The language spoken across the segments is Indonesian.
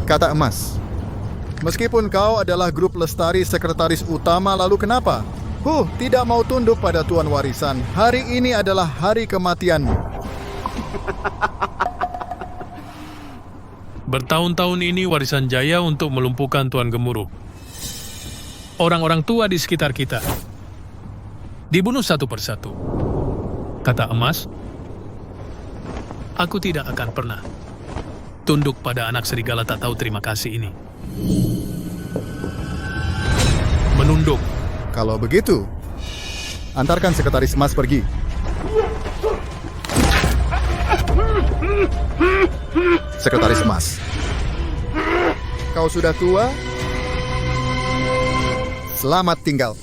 Kata Emas, meskipun kau adalah grup lestari sekretaris utama, lalu kenapa? Tidak mau tunduk pada Tuan Warisan. Hari ini adalah hari kematianmu. Bertahun-tahun ini Warisan Jaya untuk melumpuhkan Tuan Gemuruh. Orang-orang tua di sekitar kita dibunuh satu persatu. Kata Emas, aku tidak akan pernah tunduk pada anak serigala tak tahu terima kasih ini. Menunduk. Kalau begitu, antarkan Sekretaris Emas pergi. Sekretaris Emas, kau sudah tua? Selamat tinggal.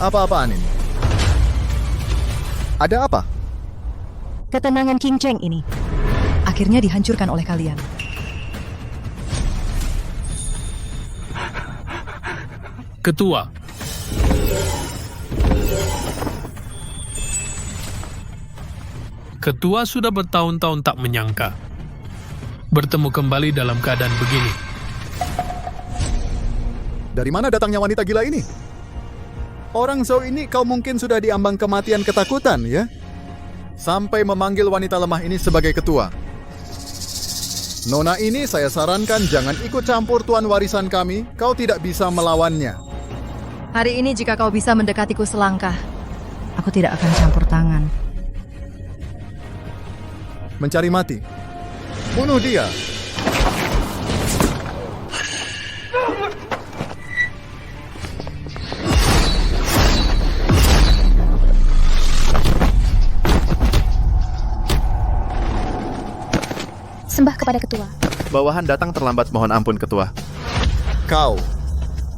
Apa-apaan ini? Ada apa? Ketenangan King Cheng ini akhirnya dihancurkan oleh kalian. Ketua. Ketua sudah bertahun-tahun tak menyangka bertemu kembali dalam keadaan begini. Dari mana datangnya wanita gila ini? Orang Zhou ini kau mungkin sudah diambang kematian ketakutan, ya? Sampai memanggil wanita lemah ini sebagai ketua. Nona ini saya sarankan jangan ikut campur Tuan Warisan kami, kau tidak bisa melawannya. Hari ini jika kau bisa mendekatiku selangkah, aku tidak akan campur tangan. Mencari mati. Bunuh dia. Sembah kepada ketua. Bawahan datang terlambat, mohon ampun ketua. Kau.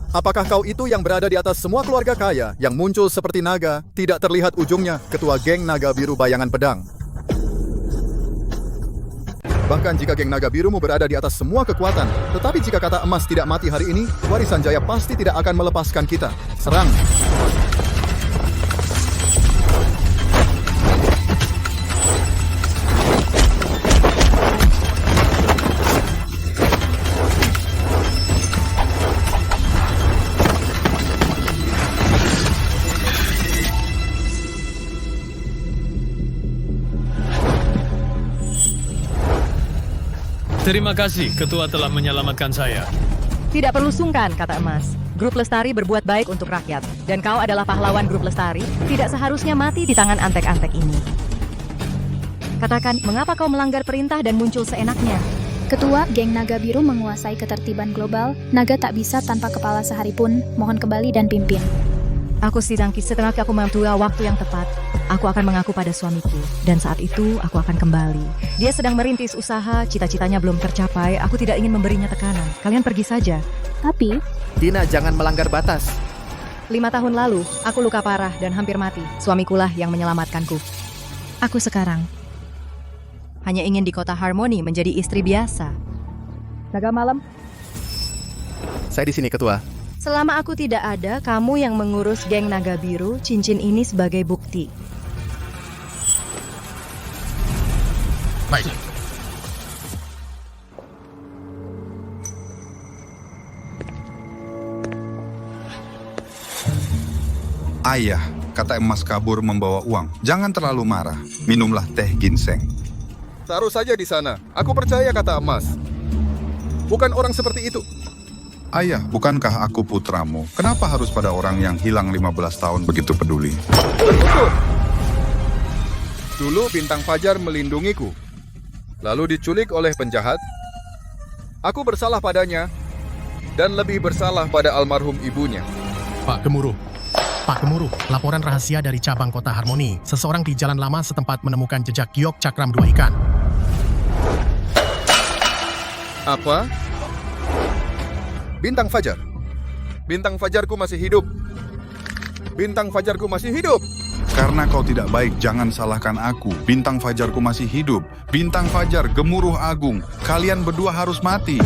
Apakah kau itu yang berada di atas semua keluarga kaya, yang muncul seperti naga, tidak terlihat ujungnya, ketua geng naga biru bayangan pedang? Bahkan jika geng naga birumu berada di atas semua kekuatan, tetapi jika kata Emas tidak mati hari ini, Warisan Jaya pasti tidak akan melepaskan kita. Serang! Terima kasih, Ketua telah menyelamatkan saya. Tidak perlu sungkan, kata Emas. Grup Lestari berbuat baik untuk rakyat. Dan kau adalah pahlawan Grup Lestari, tidak seharusnya mati di tangan antek-antek ini. Katakan, mengapa kau melanggar perintah dan muncul seenaknya? Ketua, geng Naga Biru menguasai ketertiban global. Naga tak bisa tanpa kepala sehari pun. Mohon kembali dan pimpin. Aku sidangki setelah aku mentua waktu yang tepat. Aku akan mengaku pada suamiku. Dan saat itu, aku akan kembali. Dia sedang merintis usaha, cita-citanya belum tercapai. Aku tidak ingin memberinya tekanan. Kalian pergi saja. Tapi, Dina, jangan melanggar batas. 5 tahun lalu, aku luka parah dan hampir mati. Suamikulah yang menyelamatkanku. Aku sekarang hanya ingin di kota Harmoni menjadi istri biasa. Naga malam. Saya di sini, ketua. Selama aku tidak ada, kamu yang mengurus geng Naga Biru, cincin ini sebagai bukti. Baik. Ayah, kata Emas kabur membawa uang. Jangan terlalu marah. Minumlah teh ginseng. Taruh saja di sana. Aku percaya kata Emas. Bukan orang seperti itu. Ayah, bukankah aku putramu? Kenapa harus pada orang yang hilang 15 tahun begitu peduli? Betul. Dulu Bintang Fajar melindungiku. Lalu diculik oleh penjahat. Aku bersalah padanya. Dan lebih bersalah pada almarhum ibunya. Pak Gemuruh, laporan rahasia dari cabang kota Harmoni. Seseorang di jalan lama setempat menemukan jejak giok cakram 2 ikan. Apa? Bintang Fajar. Bintang Fajarku masih hidup. Bintang Fajarku masih hidup. Karena kau tidak baik, jangan salahkan aku. Bintang Fajarku masih hidup. Bintang Fajar, Gemuruh Agung. Kalian berdua harus mati.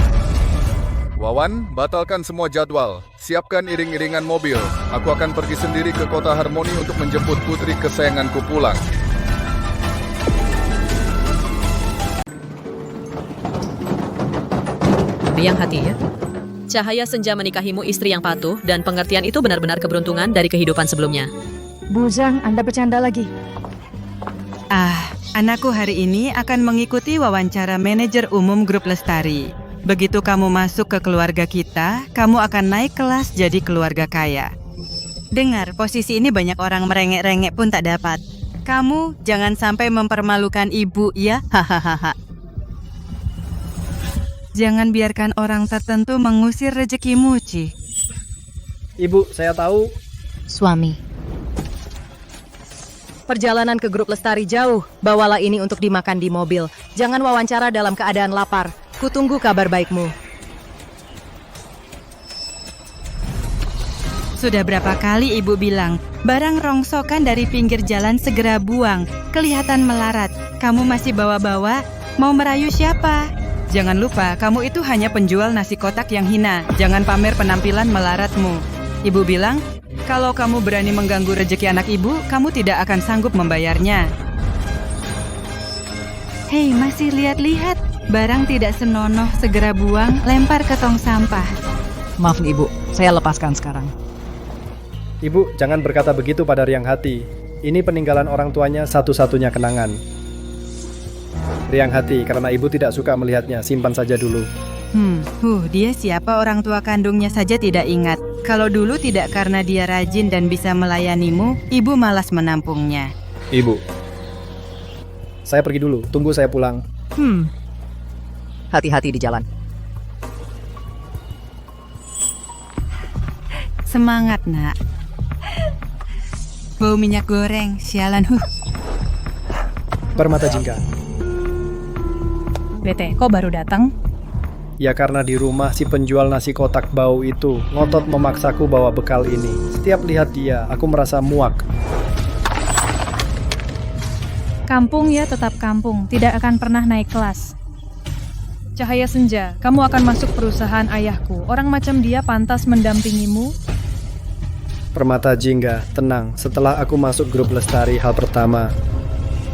Wawan, batalkan semua jadwal. Siapkan iring-iringan mobil. Aku akan pergi sendiri ke kota Harmoni untuk menjemput putri kesayanganku pulang. Yang hati ya. Cahaya senja menikahimu istri yang patuh dan pengertian itu benar-benar keberuntungan dari kehidupan sebelumnya. Bujang, Anda bercanda lagi. Anakku hari ini akan mengikuti wawancara manajer umum grup Lestari. Begitu kamu masuk ke keluarga kita, kamu akan naik kelas jadi keluarga kaya. Dengar, posisi ini banyak orang merengek-rengek pun tak dapat. Kamu jangan sampai mempermalukan ibu ya, hahaha. Jangan biarkan orang tertentu mengusir rezekimu, Ci. Ibu, saya tahu. Suami. Perjalanan ke grup Lestari jauh. Bawalah ini untuk dimakan di mobil. Jangan wawancara dalam keadaan lapar. Kutunggu kabar baikmu. Sudah berapa kali ibu bilang, barang rongsokan dari pinggir jalan segera buang. Kelihatan melarat. Kamu masih bawa-bawa? Mau merayu siapa? Jangan lupa, kamu itu hanya penjual nasi kotak yang hina. Jangan pamer penampilan melaratmu. Ibu bilang, kalau kamu berani mengganggu rezeki anak ibu, kamu tidak akan sanggup membayarnya. Hei, masih lihat-lihat? Barang tidak senonoh segera buang, lempar ke tong sampah. Maaf ibu, saya lepaskan sekarang. Ibu, jangan berkata begitu pada Riang Hati. Ini peninggalan orang tuanya satu-satunya kenangan. Riang Hati, karena ibu tidak suka melihatnya, simpan saja dulu. Dia siapa orang tua kandungnya saja tidak ingat. Kalau dulu tidak karena dia rajin dan bisa melayanimu, ibu malas menampungnya. Ibu, saya pergi dulu, tunggu saya pulang. Hati-hati di jalan. Semangat, nak. Bau minyak goreng, sialan. Permata Jingga. Bete, kok baru datang? Ya karena di rumah si penjual nasi kotak bau itu ngotot memaksaku bawa bekal ini. Setiap lihat dia, aku merasa muak. Kampung ya tetap kampung, tidak akan pernah naik kelas. Cahaya senja, kamu akan masuk perusahaan ayahku. Orang macam dia pantas mendampingimu? Permata Jingga, tenang. Setelah aku masuk grup Lestari, hal pertama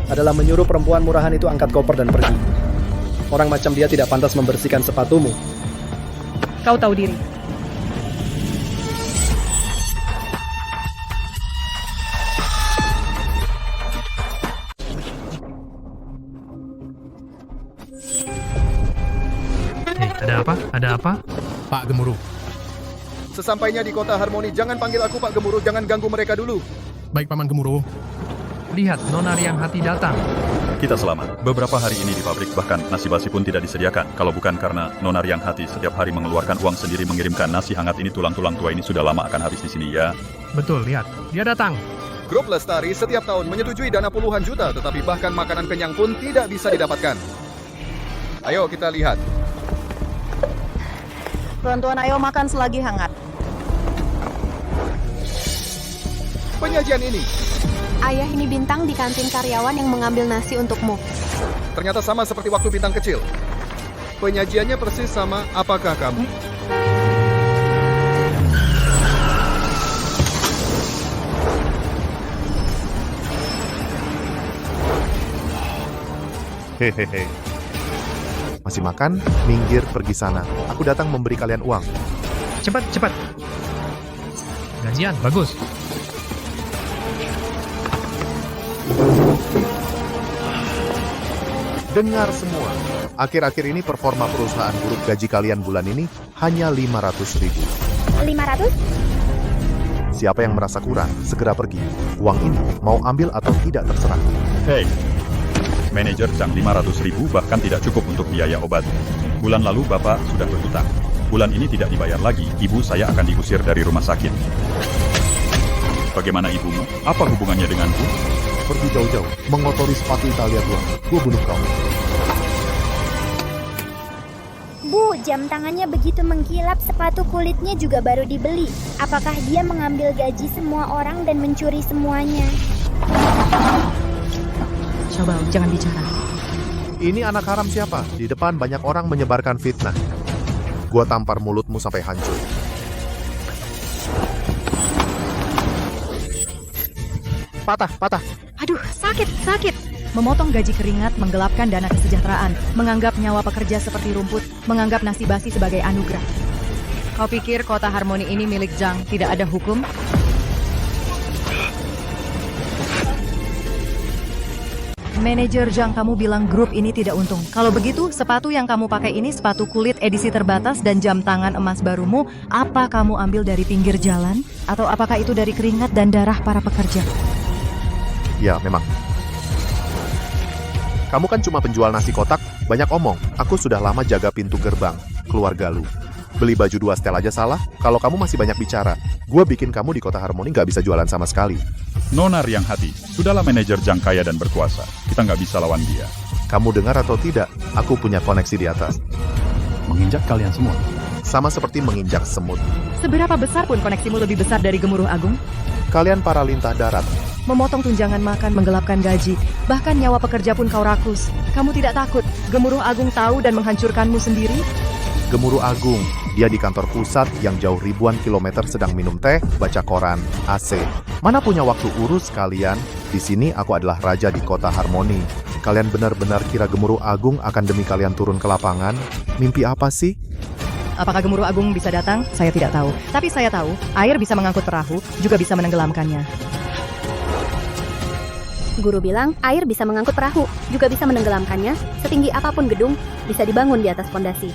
adalah menyuruh perempuan murahan itu angkat koper dan pergi. Orang macam dia tidak pantas membersihkan sepatumu. Kau tahu diri. Ada apa? Ada apa? Pak Gemuruh. Sesampainya di kota Harmoni, jangan panggil aku Pak Gemuruh, jangan ganggu mereka dulu. Baik Paman Gemuruh. Lihat, Nona Riang Hati datang. Kita selamat. Beberapa hari ini di pabrik bahkan nasi basi pun tidak disediakan. Kalau bukan karena Nona Riang Hati setiap hari mengeluarkan uang sendiri mengirimkan nasi hangat ini, tulang-tulang tua ini sudah lama akan habis di sini ya. Betul, lihat. Dia datang. Grup Lestari setiap tahun menyetujui dana puluhan juta, tetapi bahkan makanan kenyang pun tidak bisa didapatkan. Ayo kita lihat. Tuan-tuan, ayo makan selagi hangat. Penyajian ini Ayah, ini Bintang di kantin karyawan yang mengambil nasi untukmu. ternyata sama seperti waktu Bintang kecil. Penyajiannya persis sama. Apakah kamu? Hehehe. Masih makan? Minggir pergi sana. Aku datang memberi kalian uang. Cepat, cepat. Gajian, bagus. Dengar semua. Akhir-akhir ini performa perusahaan buruk, gaji kalian bulan ini hanya 500.000. 500? Siapa yang merasa kurang, segera pergi. Uang ini mau ambil atau tidak terserah. Hei, manajer Cang 500.000 bahkan tidak cukup untuk biaya obat. Bulan lalu Bapak sudah berhutang. Bulan ini tidak dibayar lagi, ibu saya akan diusir dari rumah sakit. Bagaimana ibumu? Apa hubungannya denganku? Pergi jauh-jauh, mengotori sepatu Italia tua. Gua bunuh kamu. Bu, jam tangannya begitu mengkilap, sepatu kulitnya juga baru dibeli. Apakah dia mengambil gaji semua orang dan mencuri semuanya? Coba, jangan bicara. Ini anak haram siapa? Di depan banyak orang menyebarkan fitnah. Gua tampar mulutmu sampai hancur. Patah. Aduh, sakit. Memotong gaji keringat, menggelapkan dana kesejahteraan, menganggap nyawa pekerja seperti rumput, menganggap nasi basi sebagai anugerah. Kau pikir kota Harmoni ini milik Zhang, tidak ada hukum? Manajer Zhang, kamu bilang grup ini tidak untung. Kalau begitu, sepatu yang kamu pakai ini sepatu kulit edisi terbatas dan jam tangan emas barumu, apa kamu ambil dari pinggir jalan? Atau apakah itu dari keringat dan darah para pekerja? Ya, memang. Kamu kan cuma penjual nasi kotak, banyak omong. Aku sudah lama jaga pintu gerbang, keluarga lu. Beli baju 2 setel aja salah, kalau kamu masih banyak bicara. Gua bikin kamu di kota Harmoni nggak bisa jualan sama sekali. Nona Riang Hati, sudahlah manajer Zhang kaya dan berkuasa. Kita nggak bisa lawan dia. Kamu dengar atau tidak, aku punya koneksi di atas. Menginjak kalian semua. Sama seperti menginjak semut. Seberapa besar pun koneksimu lebih besar dari Gemuruh Agung? Kalian para lintah darat. Memotong tunjangan makan, menggelapkan gaji, bahkan nyawa pekerja pun kau rakus. Kamu tidak takut Gemuruh Agung tahu dan menghancurkanmu sendiri? Gemuruh Agung, dia di kantor pusat yang jauh ribuan kilometer sedang minum teh, baca koran, AC. Mana punya waktu urus kalian? Di sini aku adalah raja di kota Harmoni. Kalian benar-benar kira Gemuruh Agung akan demi kalian turun ke lapangan? Mimpi apa sih? Apakah Gemuruh Agung bisa datang? Saya tidak tahu. Tapi saya tahu, air bisa mengangkut perahu, juga bisa menenggelamkannya. Guru bilang air bisa mengangkut perahu, juga bisa menenggelamkannya. Setinggi apapun gedung, bisa dibangun di atas fondasi.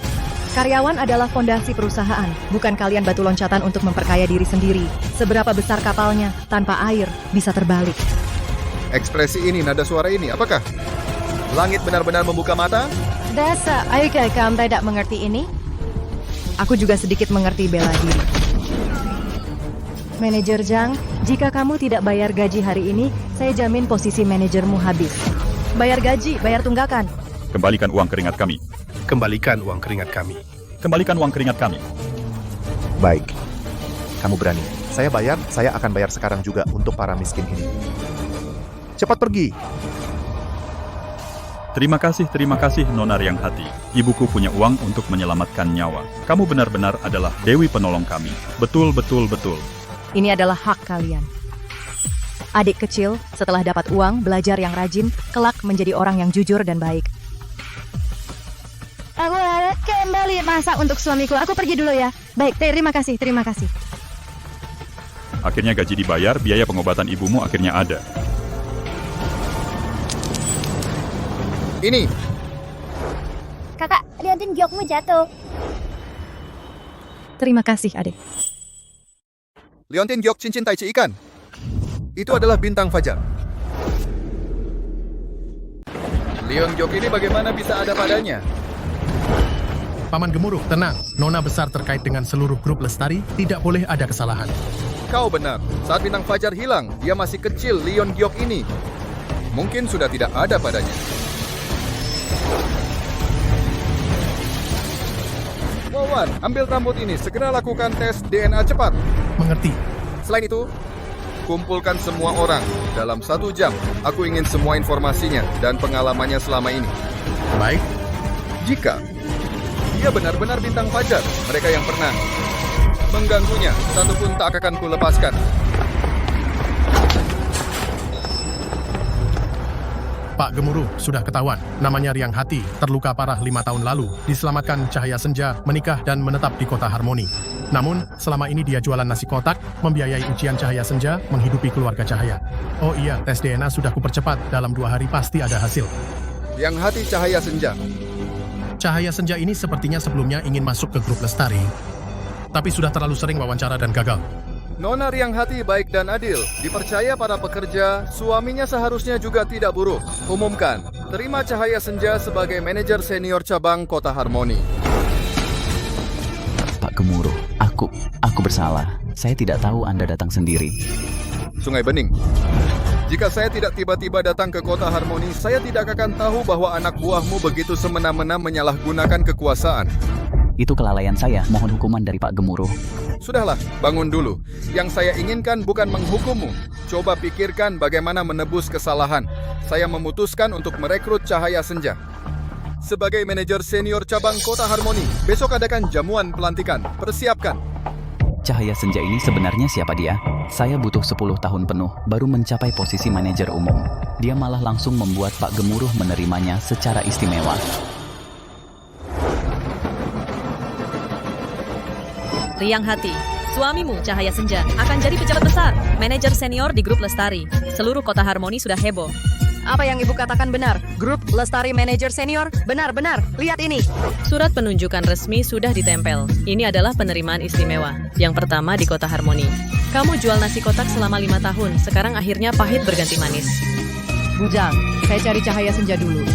Karyawan adalah fondasi perusahaan, bukan kalian batu loncatan untuk memperkaya diri sendiri. Seberapa besar kapalnya, tanpa air, bisa terbalik. Ekspresi ini, nada suara ini, apakah? Langit benar-benar membuka mata? Dasar, ayuh kamu tidak mengerti ini? Aku juga sedikit mengerti bela diri. Manajer Zhang, jika kamu tidak bayar gaji hari ini, saya jamin posisi manajermu habis. Bayar gaji, bayar tunggakan. Kembalikan uang keringat kami. Kembalikan uang keringat kami. Kembalikan uang keringat kami. Baik. Kamu berani. Saya bayar, saya akan bayar sekarang juga untuk para miskin ini. Cepat pergi. Terima kasih Nona Riang Hati. Ibuku punya uang untuk menyelamatkan nyawa. Kamu benar-benar adalah Dewi penolong kami. Betul. Ini adalah hak kalian. Adik kecil, setelah dapat uang, belajar yang rajin, kelak menjadi orang yang jujur dan baik. Aku harus kembali masak untuk suamiku. Aku pergi dulu ya. Baik, terima kasih. Akhirnya gaji dibayar, biaya pengobatan ibumu akhirnya ada. Ini. Kakak, liatin giokmu jatuh. Terima kasih, adik. Liontin giok cincin taichi ikan. Itu adalah bintang fajar. Leon giok ini bagaimana bisa ada padanya? Paman Gemuruh, tenang. Nona besar terkait dengan seluruh grup Lestari, tidak boleh ada kesalahan. Kau benar. Saat bintang fajar hilang, dia masih kecil, Leon giok ini. Mungkin sudah tidak ada padanya. Wawan, ambil rambut ini. Segera lakukan tes DNA cepat. Mengerti. Selain itu, kumpulkan semua orang. Dalam 1 jam, aku ingin semua informasinya dan pengalamannya selama ini. Baik. Jika dia benar-benar bintang fajar, mereka yang pernah mengganggunya, satu pun tak akan kulepaskan. Pak Gemuruh, sudah ketahuan. Namanya Riang Hati, terluka parah 5 tahun lalu. Diselamatkan Cahaya Senja, menikah dan menetap di kota Harmoni. Namun, selama ini dia jualan nasi kotak, membiayai ujian Cahaya Senja, menghidupi keluarga Cahaya. Oh iya, tes DNA sudah kupercepat. Dalam 2 hari pasti ada hasil. Riang Hati Cahaya Senja. Cahaya Senja ini sepertinya sebelumnya ingin masuk ke grup Lestari. Tapi sudah terlalu sering wawancara dan gagal. Nona Riang Hati baik dan adil, dipercaya para pekerja, suaminya seharusnya juga tidak buruk. Umumkan, terima Cahaya Senja sebagai manajer senior cabang Kota Harmoni. Pak Gemuruh, aku bersalah. Saya tidak tahu Anda datang sendiri. Sungai Bening. Jika saya tidak tiba-tiba datang ke Kota Harmoni, saya tidak akan tahu bahwa anak buahmu begitu semena-mena menyalahgunakan kekuasaan. Itu kelalaian saya, mohon hukuman dari Pak Gemuruh. Sudahlah, bangun dulu. Yang saya inginkan bukan menghukummu. Coba pikirkan bagaimana menebus kesalahan. Saya memutuskan untuk merekrut Cahaya Senja. sebagai manajer senior cabang Kota Harmoni. Besok adakan jamuan pelantikan. Persiapkan. Cahaya Senja ini sebenarnya siapa dia? Saya butuh 10 tahun penuh baru mencapai posisi manajer umum. Dia malah langsung membuat Pak Gemuruh menerimanya secara istimewa. Riang Hati, suamimu Cahaya Senja akan jadi pejabat besar, manajer senior di grup Lestari. Seluruh Kota Harmoni sudah heboh. Apa yang ibu katakan benar? Grup Lestari Manajer Senior? Benar-benar, lihat ini. Surat penunjukan resmi sudah ditempel. Ini adalah penerimaan istimewa. Yang pertama di Kota Harmoni. Kamu jual nasi kotak selama 5 tahun, sekarang akhirnya pahit berganti manis. Bujang, saya cari Cahaya Senja dulu.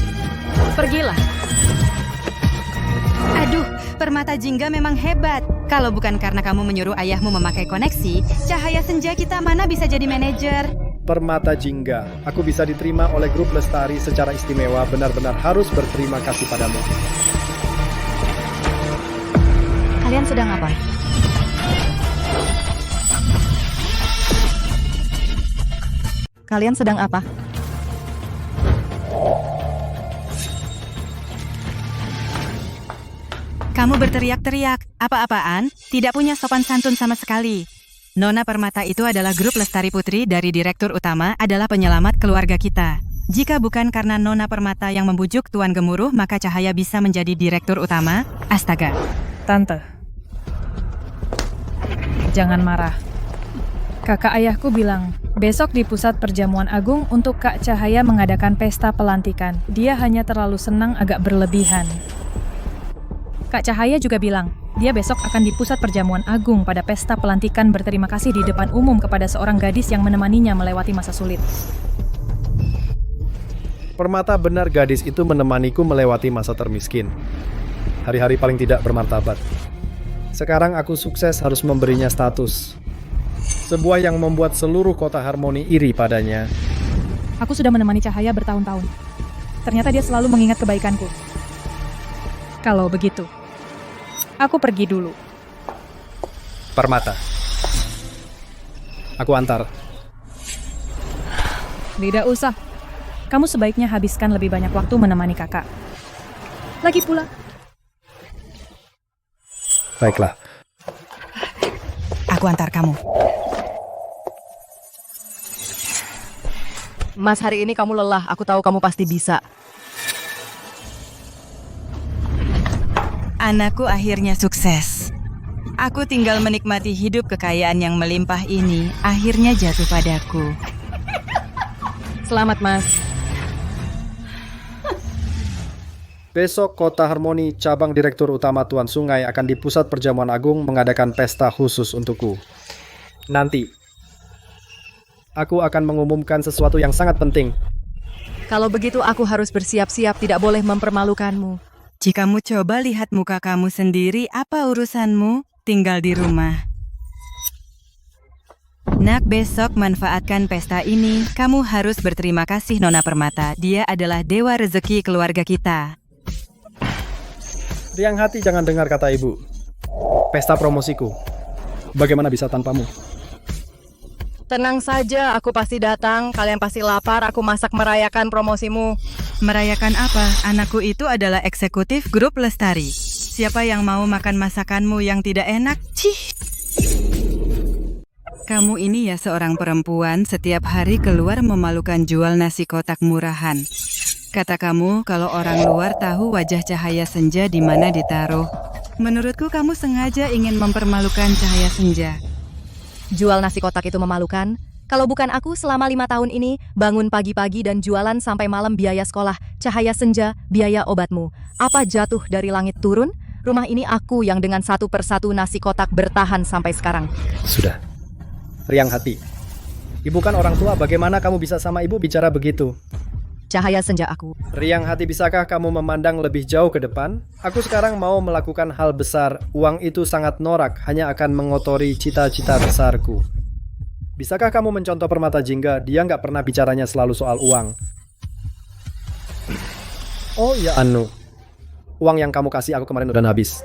Pergilah. Aduh, Permata Jingga memang hebat. Kalau bukan karena kamu menyuruh ayahmu memakai koneksi, Cahaya Senja kita mana bisa jadi manajer? Permata Jingga, aku bisa diterima oleh grup Lestari secara istimewa, benar-benar harus berterima kasih padamu. Kalian sedang apa? Kalian sedang apa? Kamu berteriak-teriak, apa-apaan? Tidak punya sopan santun sama sekali. Nona Permata itu adalah grup Lestari Putri dari Direktur Utama, adalah penyelamat keluarga kita. Jika bukan karena Nona Permata yang membujuk Tuan Gemuruh, maka Cahaya bisa menjadi Direktur Utama. Astaga. Tante, jangan marah. Kakak ayahku bilang, besok di Pusat Perjamuan Agung untuk Kak Cahaya mengadakan pesta pelantikan. Dia hanya terlalu senang agak berlebihan. Kak Cahaya juga bilang, dia besok akan di Pusat Perjamuan Agung pada pesta pelantikan berterima kasih di depan umum kepada seorang gadis yang menemaninya melewati masa sulit. Permata, benar gadis itu menemaniku melewati masa termiskin. Hari-hari paling tidak bermartabat. Sekarang aku sukses harus memberinya status. Sebuah yang membuat seluruh Kota Harmoni iri padanya. Aku sudah menemani Cahaya bertahun-tahun. Ternyata dia selalu mengingat kebaikanku. Kalau begitu, aku pergi dulu. Permata, aku antar. Tidak usah. Kamu sebaiknya habiskan lebih banyak waktu menemani kakak. Lagi pula. Baiklah. Aku antar kamu. Mas, hari ini kamu lelah. Aku tahu kamu pasti bisa. Anakku akhirnya sukses. Aku tinggal menikmati hidup kekayaan yang melimpah ini akhirnya jatuh padaku. Selamat, Mas. Besok Kota Harmoni cabang Direktur Utama Tuan Sungai akan di Pusat Perjamuan Agung mengadakan pesta khusus untukku. Nanti, aku akan mengumumkan sesuatu yang sangat penting. Kalau begitu aku harus bersiap-siap, tidak boleh mempermalukanmu. Jika kamu coba lihat muka kamu sendiri, apa urusanmu? Tinggal di rumah. Nak, besok manfaatkan pesta ini. Kamu harus berterima kasih Nona Permata. Dia adalah dewa rezeki keluarga kita. Riang Hati, jangan dengar kata ibu. Pesta promosiku. Bagaimana bisa tanpamu? Tenang saja, aku pasti datang. Kalian pasti lapar, aku masak merayakan promosimu. Merayakan apa? Anakku itu adalah eksekutif grup Lestari. Siapa yang mau makan masakanmu yang tidak enak? Cih! Kamu ini ya seorang perempuan setiap hari keluar memalukan jual nasi kotak murahan. Kata kamu kalau orang luar tahu wajah Cahaya Senja di mana ditaruh. Menurutku kamu sengaja ingin mempermalukan Cahaya Senja. Jual nasi kotak itu memalukan. Kalau bukan aku selama 5 tahun ini, bangun pagi-pagi dan jualan sampai malam biaya sekolah, Cahaya Senja, biaya obatmu. Apa jatuh dari langit turun? Rumah ini aku yang dengan satu persatu nasi kotak bertahan sampai sekarang. Sudah. Riang Hati. Ibu kan orang tua, bagaimana kamu bisa sama ibu bicara begitu? Cahaya Senja aku. Riang Hati, bisakah kamu memandang lebih jauh ke depan? Aku sekarang mau melakukan hal besar. Uang itu sangat norak, hanya akan mengotori cita-cita besarku. Bisakah kamu mencontoh Permata Jingga? Dia nggak pernah bicaranya selalu soal uang. Oh ya, Anu. Uang yang kamu kasih aku kemarin udah habis.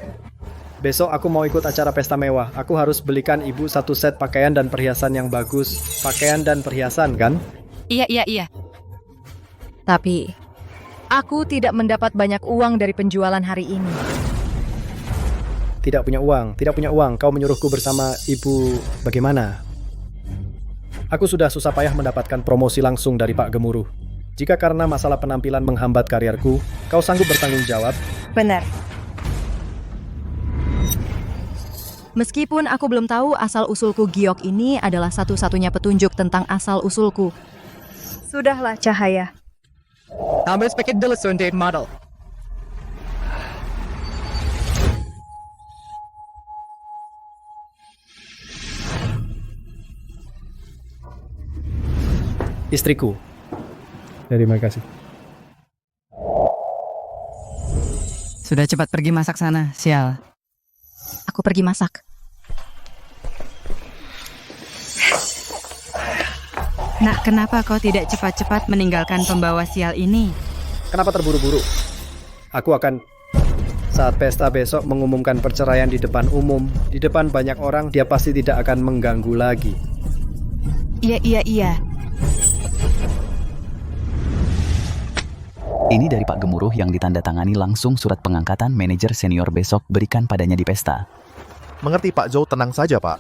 Besok aku mau ikut acara pesta mewah. Aku harus belikan ibu 1 set pakaian dan perhiasan yang bagus. Pakaian dan perhiasan, kan? Iya. Tapi, Aku tidak mendapat banyak uang dari penjualan hari ini. Tidak punya uang, tidak punya uang. Kau menyuruhku bersama ibu. Bagaimana? Aku sudah susah payah mendapatkan promosi langsung dari Pak Gemuruh. Jika karena masalah penampilan menghambat karirku, kau sanggup bertanggung jawab? Benar. Meskipun aku belum tahu asal-usulku giok ini adalah satu-satunya petunjuk tentang asal-usulku. Sudahlah, Cahaya. Ambes pakai dulu sondate model. Istriku. Terima kasih. Sudah cepat pergi masak sana, sial. Aku pergi masak. Nak, kenapa kau tidak cepat-cepat meninggalkan pembawa sial ini? Kenapa terburu-buru? Aku akan saat pesta besok mengumumkan perceraian di depan umum. Di depan banyak orang, dia pasti tidak akan mengganggu lagi. Iya. Ini dari Pak Gemuruh yang ditandatangani langsung surat pengangkatan manajer senior besok berikan padanya di pesta. Mengerti Pak Zhou, tenang saja Pak.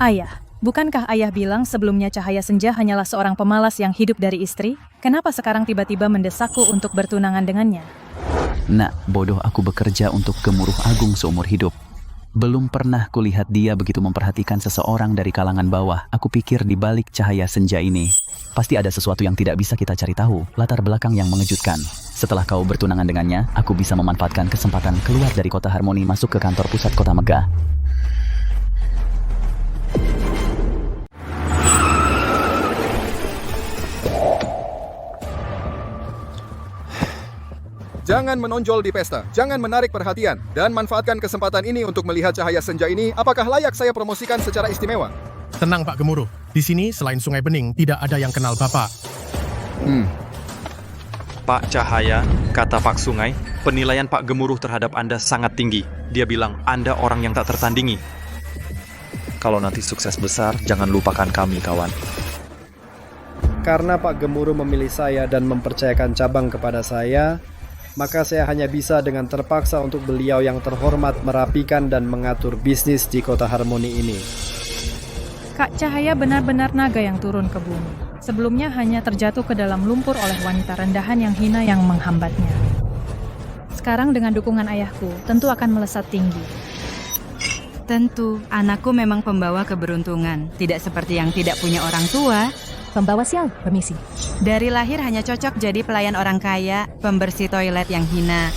Ayah, bukankah ayah bilang sebelumnya Cahaya Senja hanyalah seorang pemalas yang hidup dari istri? Kenapa sekarang tiba-tiba mendesakku untuk bertunangan dengannya? Nak, bodoh, aku bekerja untuk Gemuruh Agung seumur hidup. Belum pernah kulihat dia begitu memperhatikan seseorang dari kalangan bawah. Aku pikir di balik Cahaya Senja ini pasti ada sesuatu yang tidak bisa kita cari tahu, latar belakang yang mengejutkan. Setelah kau bertunangan dengannya, aku bisa memanfaatkan kesempatan keluar dari kota Harmoni masuk ke kantor pusat kota Megah. Jangan menonjol di pesta, jangan menarik perhatian, dan manfaatkan kesempatan ini untuk melihat Cahaya Senja ini apakah layak saya promosikan secara istimewa. Tenang Pak Gemuruh, di sini selain Sungai Bening tidak ada yang kenal Bapak. Pak Cahaya, kata Pak Sungai, penilaian Pak Gemuruh terhadap Anda sangat tinggi. Dia bilang Anda orang yang tak tertandingi. Kalau nanti sukses besar, jangan lupakan kami, kawan. Karena Pak Gemuruh memilih saya dan mempercayakan cabang kepada saya, maka saya hanya bisa dengan terpaksa untuk beliau yang terhormat merapikan dan mengatur bisnis di kota Harmoni ini. Kak Cahaya benar-benar naga yang turun ke bumi. Sebelumnya hanya terjatuh ke dalam lumpur oleh wanita rendahan yang hina yang menghambatnya. Sekarang dengan dukungan ayahku, tentu akan melesat tinggi. Tentu, anakku memang pembawa keberuntungan. Tidak seperti yang tidak punya orang tua. Pembawa sial, permisi. Dari lahir hanya cocok jadi pelayan orang kaya, pembersih toilet yang hina.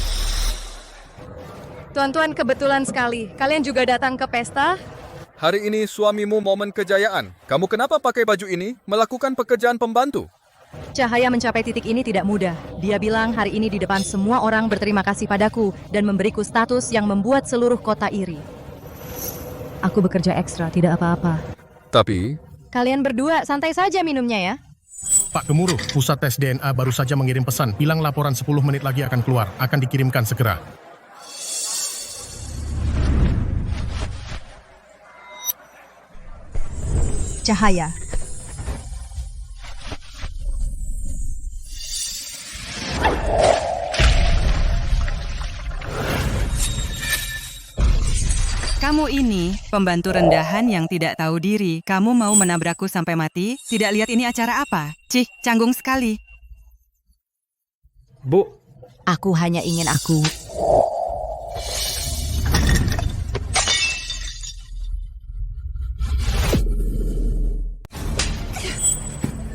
Tuan-tuan, kebetulan sekali. Kalian juga datang ke pesta? Hari ini suamimu momen kejayaan. Kamu kenapa pakai baju ini? Melakukan pekerjaan pembantu. Cahaya mencapai titik ini tidak mudah. Dia bilang hari ini di depan semua orang berterima kasih padaku dan memberiku status yang membuat seluruh kota iri. Aku bekerja ekstra, tidak apa-apa. Tapi Kalian berdua santai saja minumnya ya. Pak Gemuruh, pusat tes DNA baru saja mengirim pesan. Bilang laporan 10 menit lagi akan keluar. Akan dikirimkan segera. Cahaya. Kamu ini, pembantu rendahan yang tidak tahu diri. Kamu mau menabrakku sampai mati? Tidak lihat ini acara apa? Cih, canggung sekali. Bu. Aku hanya ingin aku.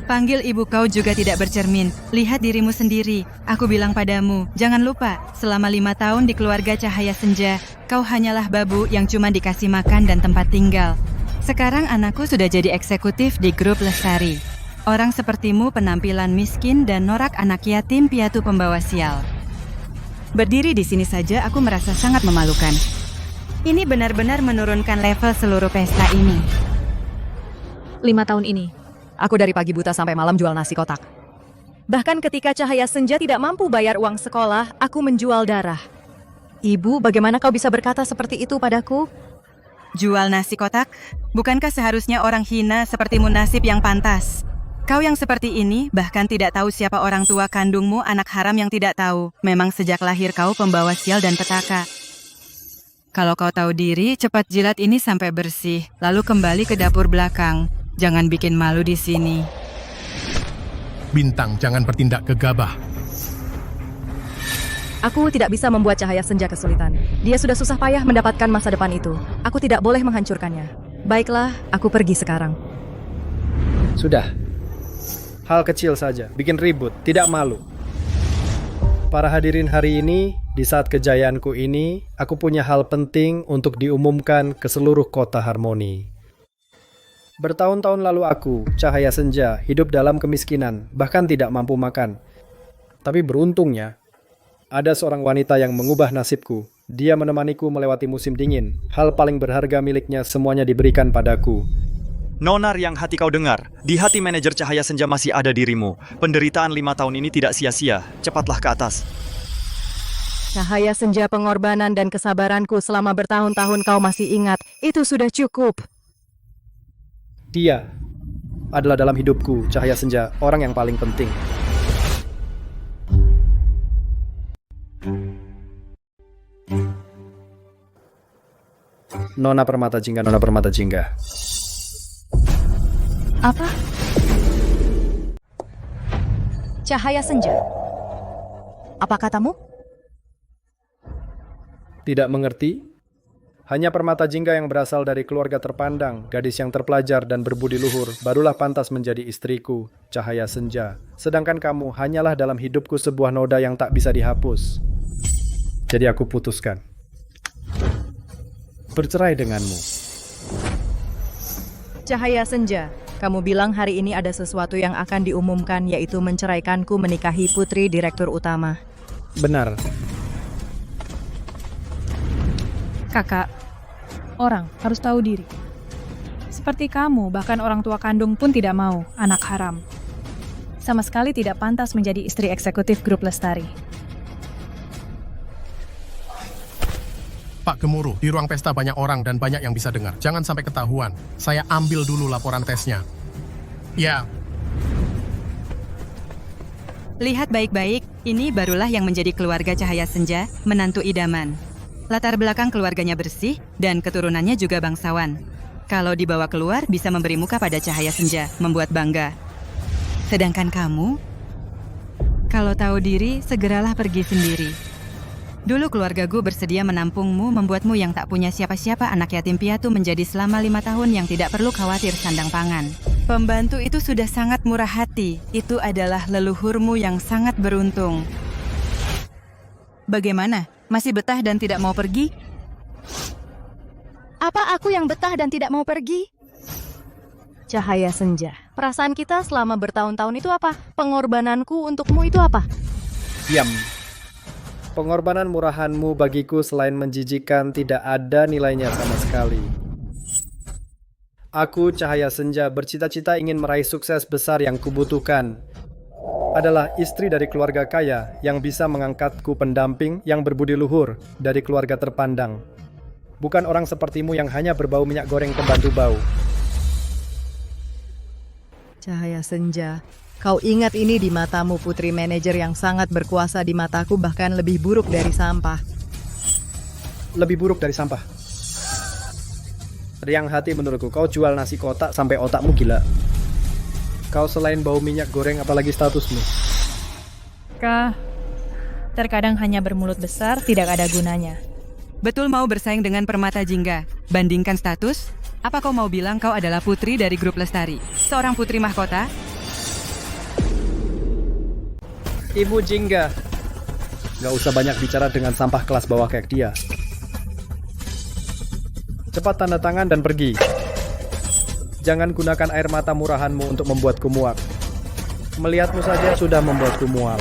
Panggil ibu kau juga tidak bercermin. Lihat dirimu sendiri. Aku bilang padamu, jangan lupa, selama 5 tahun di keluarga Cahaya Senja, kau hanyalah babu yang cuma dikasih makan dan tempat tinggal. Sekarang anakku sudah jadi eksekutif di grup Lestari. Orang sepertimu penampilan miskin dan norak anak yatim piatu pembawa sial. Berdiri di sini saja aku merasa sangat memalukan. Ini benar-benar menurunkan level seluruh pesta ini. 5 tahun ini, aku dari pagi buta sampai malam jual nasi kotak. Bahkan ketika Cahaya Senja tidak mampu bayar uang sekolah, aku menjual darah. Ibu, bagaimana kau bisa berkata seperti itu padaku? Jual nasi kotak? Bukankah seharusnya orang hina sepertimu nasib yang pantas? Kau yang seperti ini bahkan tidak tahu siapa orang tua kandungmu, anak haram yang tidak tahu. Memang sejak lahir kau pembawa sial dan petaka. Kalau kau tahu diri, cepat jilat ini sampai bersih, lalu kembali ke dapur belakang. Jangan bikin malu di sini. Bintang, jangan bertindak gegabah. Aku tidak bisa membuat Cahaya Senja kesulitan. Dia sudah susah payah mendapatkan masa depan itu. Aku tidak boleh menghancurkannya. Baiklah, aku pergi sekarang. Sudah. Hal kecil saja, bikin ribut, tidak malu. Para hadirin hari ini, di saat kejayaanku ini, aku punya hal penting untuk diumumkan ke seluruh kota Harmoni. Bertahun-tahun lalu aku, Cahaya Senja, hidup dalam kemiskinan, bahkan tidak mampu makan. Tapi beruntungnya, ada seorang wanita yang mengubah nasibku. Dia menemaniku melewati musim dingin. Hal paling berharga miliknya semuanya diberikan padaku. Nona yang hati kau dengar, di hati manajer Cahaya Senja masih ada dirimu. Penderitaan 5 tahun ini tidak sia-sia. Cepatlah ke atas. Cahaya Senja, pengorbanan dan kesabaranku selama bertahun-tahun kau masih ingat. Itu sudah cukup. Dia adalah dalam hidupku, Cahaya Senja, orang yang paling penting. Nona Permata Jingga, Nona Permata Jingga. Apa? Cahaya Senja. Apa katamu? Tidak mengerti? Hanya Permata Jingga yang berasal dari keluarga terpandang, gadis yang terpelajar dan berbudi luhur, barulah pantas menjadi istriku, Cahaya Senja. Sedangkan kamu hanyalah dalam hidupku sebuah noda yang tak bisa dihapus. Jadi aku putuskan bercerai denganmu. Cahaya Senja, kamu bilang hari ini ada sesuatu yang akan diumumkan, yaitu menceraikanku menikahi putri direktur utama. Benar. Kakak, orang harus tahu diri. Seperti kamu, bahkan orang tua kandung pun tidak mau, anak haram. Sama sekali tidak pantas menjadi istri eksekutif grup Lestari. Pak Gemuruh, di ruang pesta banyak orang dan banyak yang bisa dengar. Jangan sampai ketahuan. Saya ambil dulu laporan tesnya. Ya. Lihat baik-baik, ini barulah yang menjadi keluarga Cahaya Senja, menantu idaman. Latar belakang keluarganya bersih, dan keturunannya juga bangsawan. Kalau dibawa keluar, bisa memberi muka pada Cahaya Senja, membuat bangga. Sedangkan kamu, kalau tahu diri, segeralah pergi sendiri. Dulu keluargaku bersedia menampungmu, membuatmu yang tak punya siapa-siapa, anak yatim piatu, menjadi selama 5 tahun yang tidak perlu khawatir sandang pangan. Pembantu itu sudah sangat murah hati. Itu adalah leluhurmu yang sangat beruntung. Bagaimana? Masih betah dan tidak mau pergi? Apa aku yang betah dan tidak mau pergi? Cahaya Senja, perasaan kita selama bertahun-tahun itu apa? Pengorbananku untukmu itu apa? Diam. Pengorbanan murahanmu bagiku selain menjijikan tidak ada nilainya sama sekali. Aku, Cahaya Senja, bercita-cita ingin meraih sukses besar yang kubutuhkan. Adalah istri dari keluarga kaya yang bisa mengangkatku pendamping yang berbudi luhur dari keluarga terpandang. Bukan orang sepertimu yang hanya berbau minyak goreng pembantu bau. Cahaya Senja, kau ingat ini di matamu putri manajer yang sangat berkuasa, di mataku bahkan lebih buruk dari sampah. Lebih buruk dari sampah? Riang hati menurutku, kau jual nasi kotak sampai otakmu gila. Kau selain bau minyak goreng apalagi statusmu? Terkadang hanya bermulut besar tidak ada gunanya. Betul mau bersaing dengan Permata Jingga. Bandingkan status, apa kau mau bilang kau adalah putri dari grup Lestari? Seorang putri mahkota? Ibu Jingga, gak usah banyak bicara dengan sampah kelas bawah kayak dia. Cepat tanda tangan dan pergi. Jangan gunakan air mata murahanmu untuk membuatku muak. Melihatmu saja sudah membuatku mual.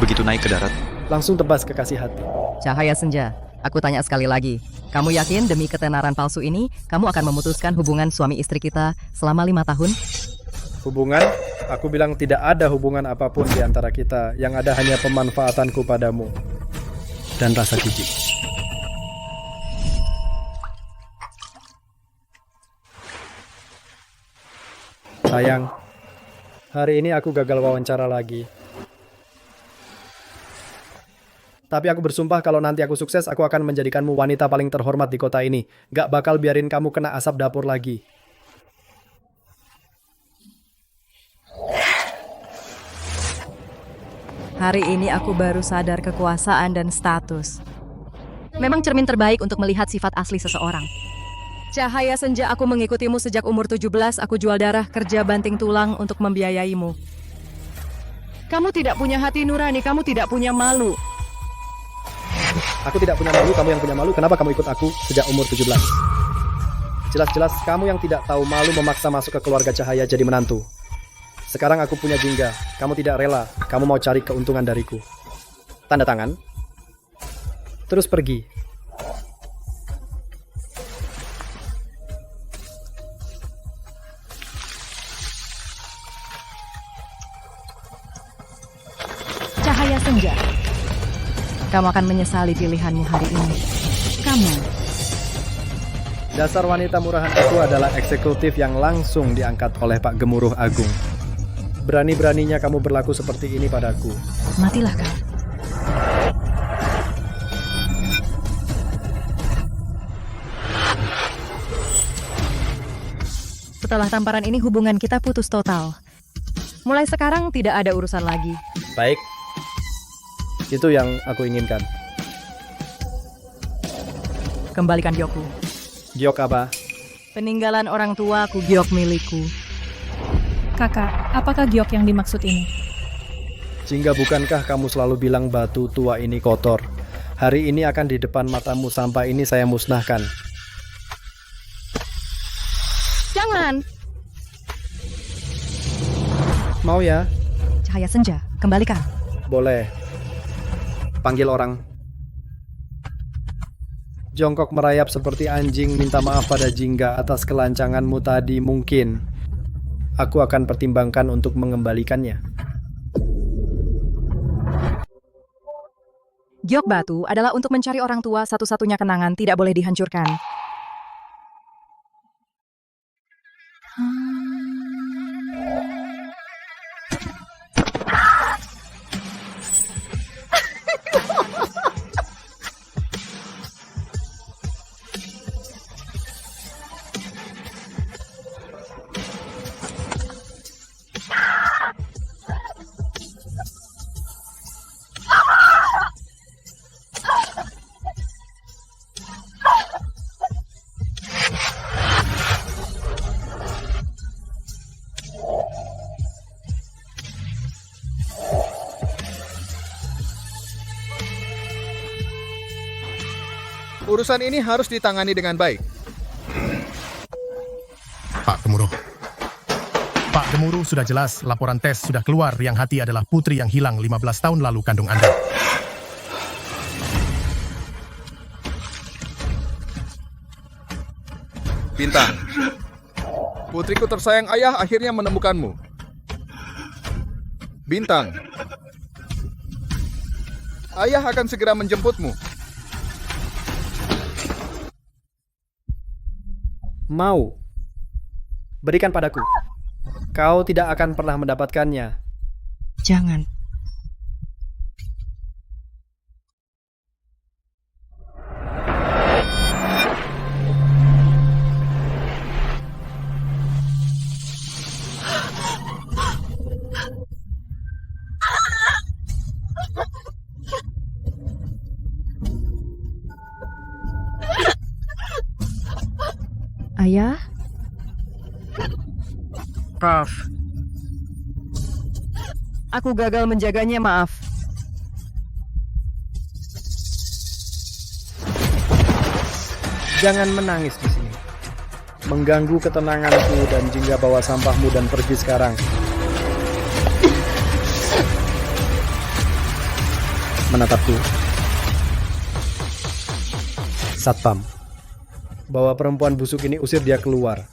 Begitu naik ke darat, langsung tebas kekasih hati. Cahaya Senja, aku tanya sekali lagi. Kamu yakin demi ketenaran palsu ini, kamu akan memutuskan hubungan suami istri kita selama 5 tahun? Hubungan? Aku bilang tidak ada hubungan apapun di antara kita. Yang ada hanya pemanfaatanku padamu. Dan rasa jijik. Sayang, hari ini aku gagal wawancara lagi. Tapi aku bersumpah kalau nanti aku sukses, aku akan menjadikanmu wanita paling terhormat di kota ini. Gak bakal biarin kamu kena asap dapur lagi. Hari ini aku baru sadar kekuasaan dan status. Memang cermin terbaik untuk melihat sifat asli seseorang. Cahaya senja, aku mengikutimu sejak umur 17, aku jual darah, kerja banting tulang untuk membiayaimu. Kamu tidak punya hati nurani, kamu tidak punya malu. Aku tidak punya malu, kamu yang punya malu. Kenapa kamu ikut aku sejak umur 17? Jelas-jelas kamu yang tidak tahu malu memaksa masuk ke keluarga Cahaya jadi menantu. Sekarang aku punya Jingga, kamu tidak rela, kamu mau cari keuntungan dariku. Tanda tangan. Terus pergi. Cahaya senja. Kamu akan menyesali pilihanmu hari ini. Kamu. Dasar wanita murahan itu adalah eksekutif yang langsung diangkat oleh Pak Gemuruh Agung. Berani-beraninya kamu berlaku seperti ini padaku. Matilah kau. Setelah tamparan ini hubungan kita putus total. Mulai sekarang tidak ada urusan lagi. Baik. Itu yang aku inginkan. Kembalikan giokku. Giok apa? Peninggalan orang tuaku, giok milikku. Kakak, apakah giok yang dimaksud ini? Jingga, bukankah kamu selalu bilang batu tua ini kotor? Hari ini akan di depan matamu, sampah ini saya musnahkan. Jangan! Mau ya? Cahaya senja, kembalikan. Boleh. Panggil orang. Jongkok merayap seperti anjing, minta maaf pada Jingga atas kelancanganmu tadi. Mungkin aku akan pertimbangkan untuk mengembalikannya. Giok batu adalah untuk mencari orang tua, satu-satunya kenangan tidak boleh dihancurkan. Urusan ini harus ditangani dengan baik. Pak Gemuruh. Pak Gemuruh, sudah jelas, laporan tes sudah keluar. Yang Hati adalah putri yang hilang 15 tahun lalu kandung Anda. Bintang, putriku tersayang ayah akhirnya menemukanmu. Bintang, ayah akan segera menjemputmu. Mau? Berikan padaku. Kau tidak akan pernah mendapatkannya. Jangan. Ayah? Prof. Aku gagal menjaganya, maaf. Jangan menangis di sini. Mengganggu ketenanganku, dan Jingga bawa sampahmu dan pergi sekarang. Menatapku. Satpam. Bawa perempuan busuk ini, usir dia keluar.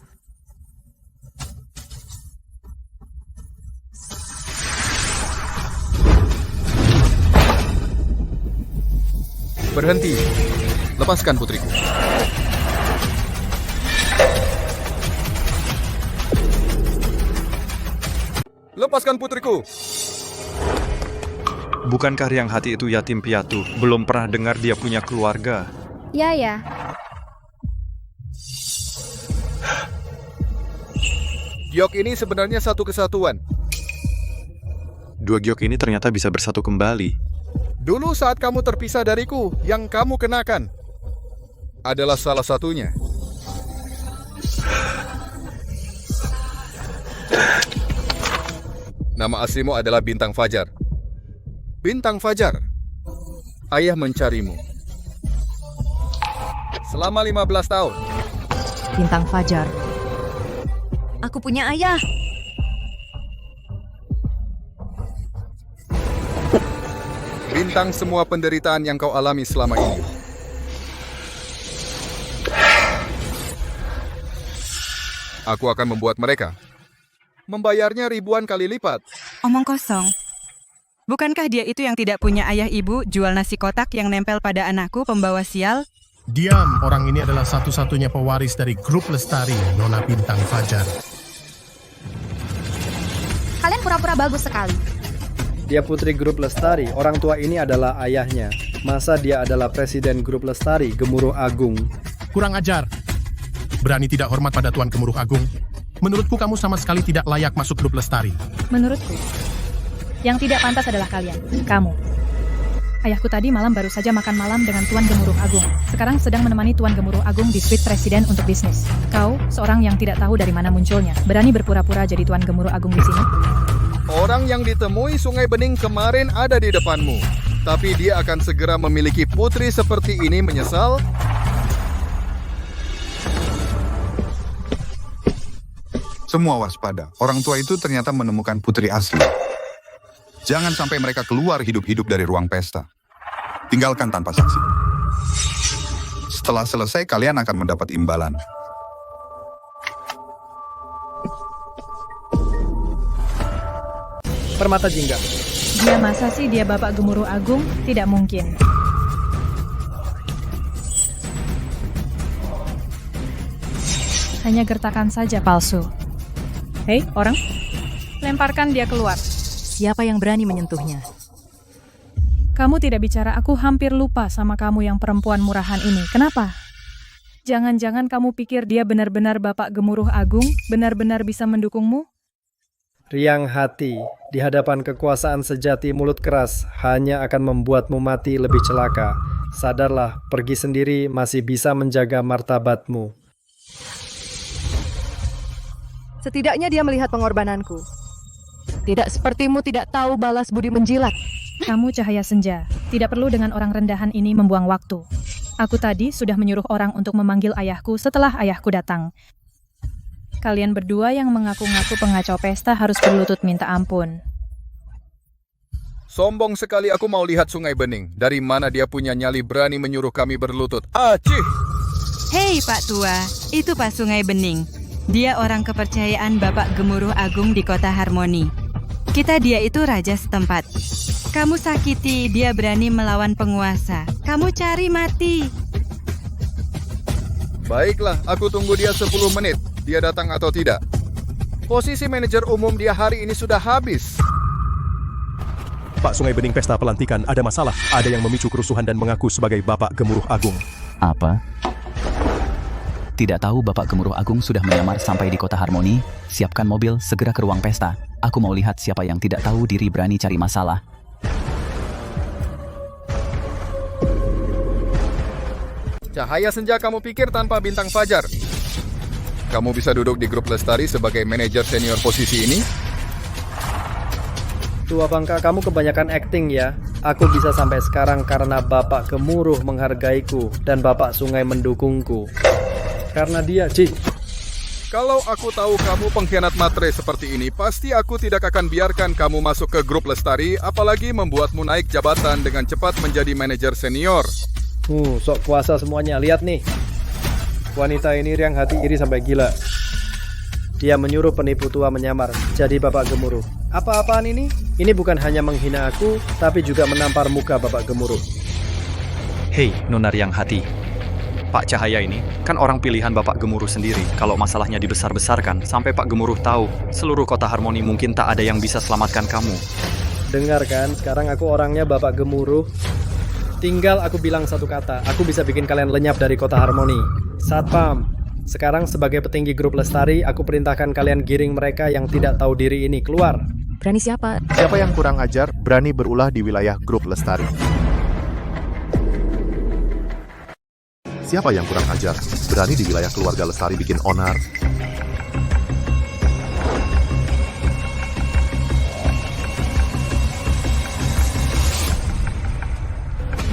Berhenti. Lepaskan putriku. Lepaskan putriku. Bukankah Riang Hati itu yatim piatu? Belum pernah dengar dia punya keluarga. Ya. Giok ini sebenarnya satu kesatuan. Dua giok ini ternyata bisa bersatu kembali. Dulu saat kamu terpisah dariku, yang kamu kenakan adalah salah satunya. Nama aslimu adalah Bintang Fajar. Bintang Fajar, ayah mencarimu. Selama 15 tahun. Bintang Fajar. Aku punya ayah. Bintang semua penderitaan yang kau alami selama ini. Aku akan membuat mereka membayarnya ribuan kali lipat. Omong kosong. Bukankah dia itu yang tidak punya ayah ibu, jual nasi kotak yang nempel pada anakku, pembawa sial? Diam, orang ini adalah satu-satunya pewaris dari grup Lestari, Nona Bintang Fajar. Kalian pura-pura bagus sekali. Dia putri grup Lestari, orang tua ini adalah ayahnya. Masa dia adalah presiden grup Lestari, Gemuruh Agung? Kurang ajar. Berani tidak hormat pada Tuan Gemuruh Agung? Menurutku kamu sama sekali tidak layak masuk grup Lestari. Menurutku, yang tidak pantas adalah kalian, kamu. Ayahku tadi malam baru saja makan malam dengan Tuan Gemuruh Agung. Sekarang sedang menemani Tuan Gemuruh Agung di suite presiden untuk bisnis. Kau, seorang yang tidak tahu dari mana munculnya, berani berpura-pura jadi Tuan Gemuruh Agung di sini? Orang yang ditemui Sungai Bening kemarin ada di depanmu. Tapi dia akan segera memiliki putri seperti ini menyesal? Semua waspada. Orang tua itu ternyata menemukan putri asli. Jangan sampai mereka keluar hidup-hidup dari ruang pesta. Tinggalkan tanpa saksi. Setelah selesai, kalian akan mendapat imbalan. Permata Jingga. Dia masa sih dia Bapak Gemuruh Agung? Tidak mungkin. Hanya gertakan saja palsu. Hei, orang. Lemparkan dia keluar. Siapa yang berani menyentuhnya? Kamu tidak bicara, aku hampir lupa sama kamu yang perempuan murahan ini. Kenapa? Jangan-jangan kamu pikir dia benar-benar Bapak Gemuruh Agung, benar-benar bisa mendukungmu? Riang Hati, di hadapan kekuasaan sejati mulut keras hanya akan membuatmu mati lebih celaka. Sadarlah, pergi sendiri masih bisa menjaga martabatmu. Setidaknya dia melihat pengorbananku. Tidak sepertimu tidak tahu balas budi menjilat. Kamu Cahaya Senja, tidak perlu dengan orang rendahan ini membuang waktu. Aku tadi sudah menyuruh orang untuk memanggil ayahku setelah ayahku datang. Kalian berdua yang mengaku-ngaku pengacau pesta harus berlutut minta ampun. Sombong sekali aku mau lihat Sungai Bening. Dari mana dia punya nyali berani menyuruh kami berlutut? Acih! Hei Pak Tua, itu Pak Sungai Bening. Dia orang kepercayaan Bapak Gemuruh Agung di Kota Harmoni. Kita dia itu raja setempat. Kamu sakiti, dia berani melawan penguasa. Kamu cari mati. Baiklah, aku tunggu dia 10 menit. Dia datang atau tidak. Posisi manajer umum dia hari ini sudah habis. Pak Sungai Bening, pesta pelantikan ada masalah. Ada yang memicu kerusuhan dan mengaku sebagai Bapak Gemuruh Agung. Apa? Tidak tahu Bapak Gemuruh Agung sudah menyamar sampai di Kota Harmoni? Siapkan mobil, segera ke ruang pesta. Aku mau lihat siapa yang tidak tahu diri berani cari masalah. Cahaya Senja, kamu pikir tanpa Bintang Fajar kamu bisa duduk di grup Lestari sebagai manajer senior posisi ini? Tua bangka, kamu kebanyakan acting ya. Aku bisa sampai sekarang karena Bapak Gemuruh menghargaiku dan Bapak Sungai mendukungku. Karena dia, Cik. Kalau aku tahu kamu pengkhianat matre seperti ini, pasti aku tidak akan biarkan kamu masuk ke grup Lestari, apalagi membuatmu naik jabatan dengan cepat menjadi manajer senior. Sok kuasa semuanya. Lihat nih. Wanita ini Riang Hati iri sampai gila. Dia menyuruh penipu tua menyamar jadi Bapak Gemuruh. Apa-apaan ini? Ini bukan hanya menghina aku, tapi juga menampar muka Bapak Gemuruh. Hei, Nona Riang Hati. Pak Cahaya ini kan orang pilihan Bapak Gemuruh sendiri. Kalau masalahnya dibesar-besarkan, sampai Pak Gemuruh tahu, seluruh kota Harmoni mungkin tak ada yang bisa selamatkan kamu. Dengar kan, sekarang aku orangnya Bapak Gemuruh. Tinggal aku bilang satu kata, aku bisa bikin kalian lenyap dari kota Harmoni. Satpam, sekarang sebagai petinggi grup Lestari, aku perintahkan kalian giring mereka yang tidak tahu diri ini keluar. Berani siapa? Siapa yang kurang ajar berani berulah di wilayah grup Lestari. Siapa yang kurang ajar berani di wilayah keluarga Lestari bikin onar?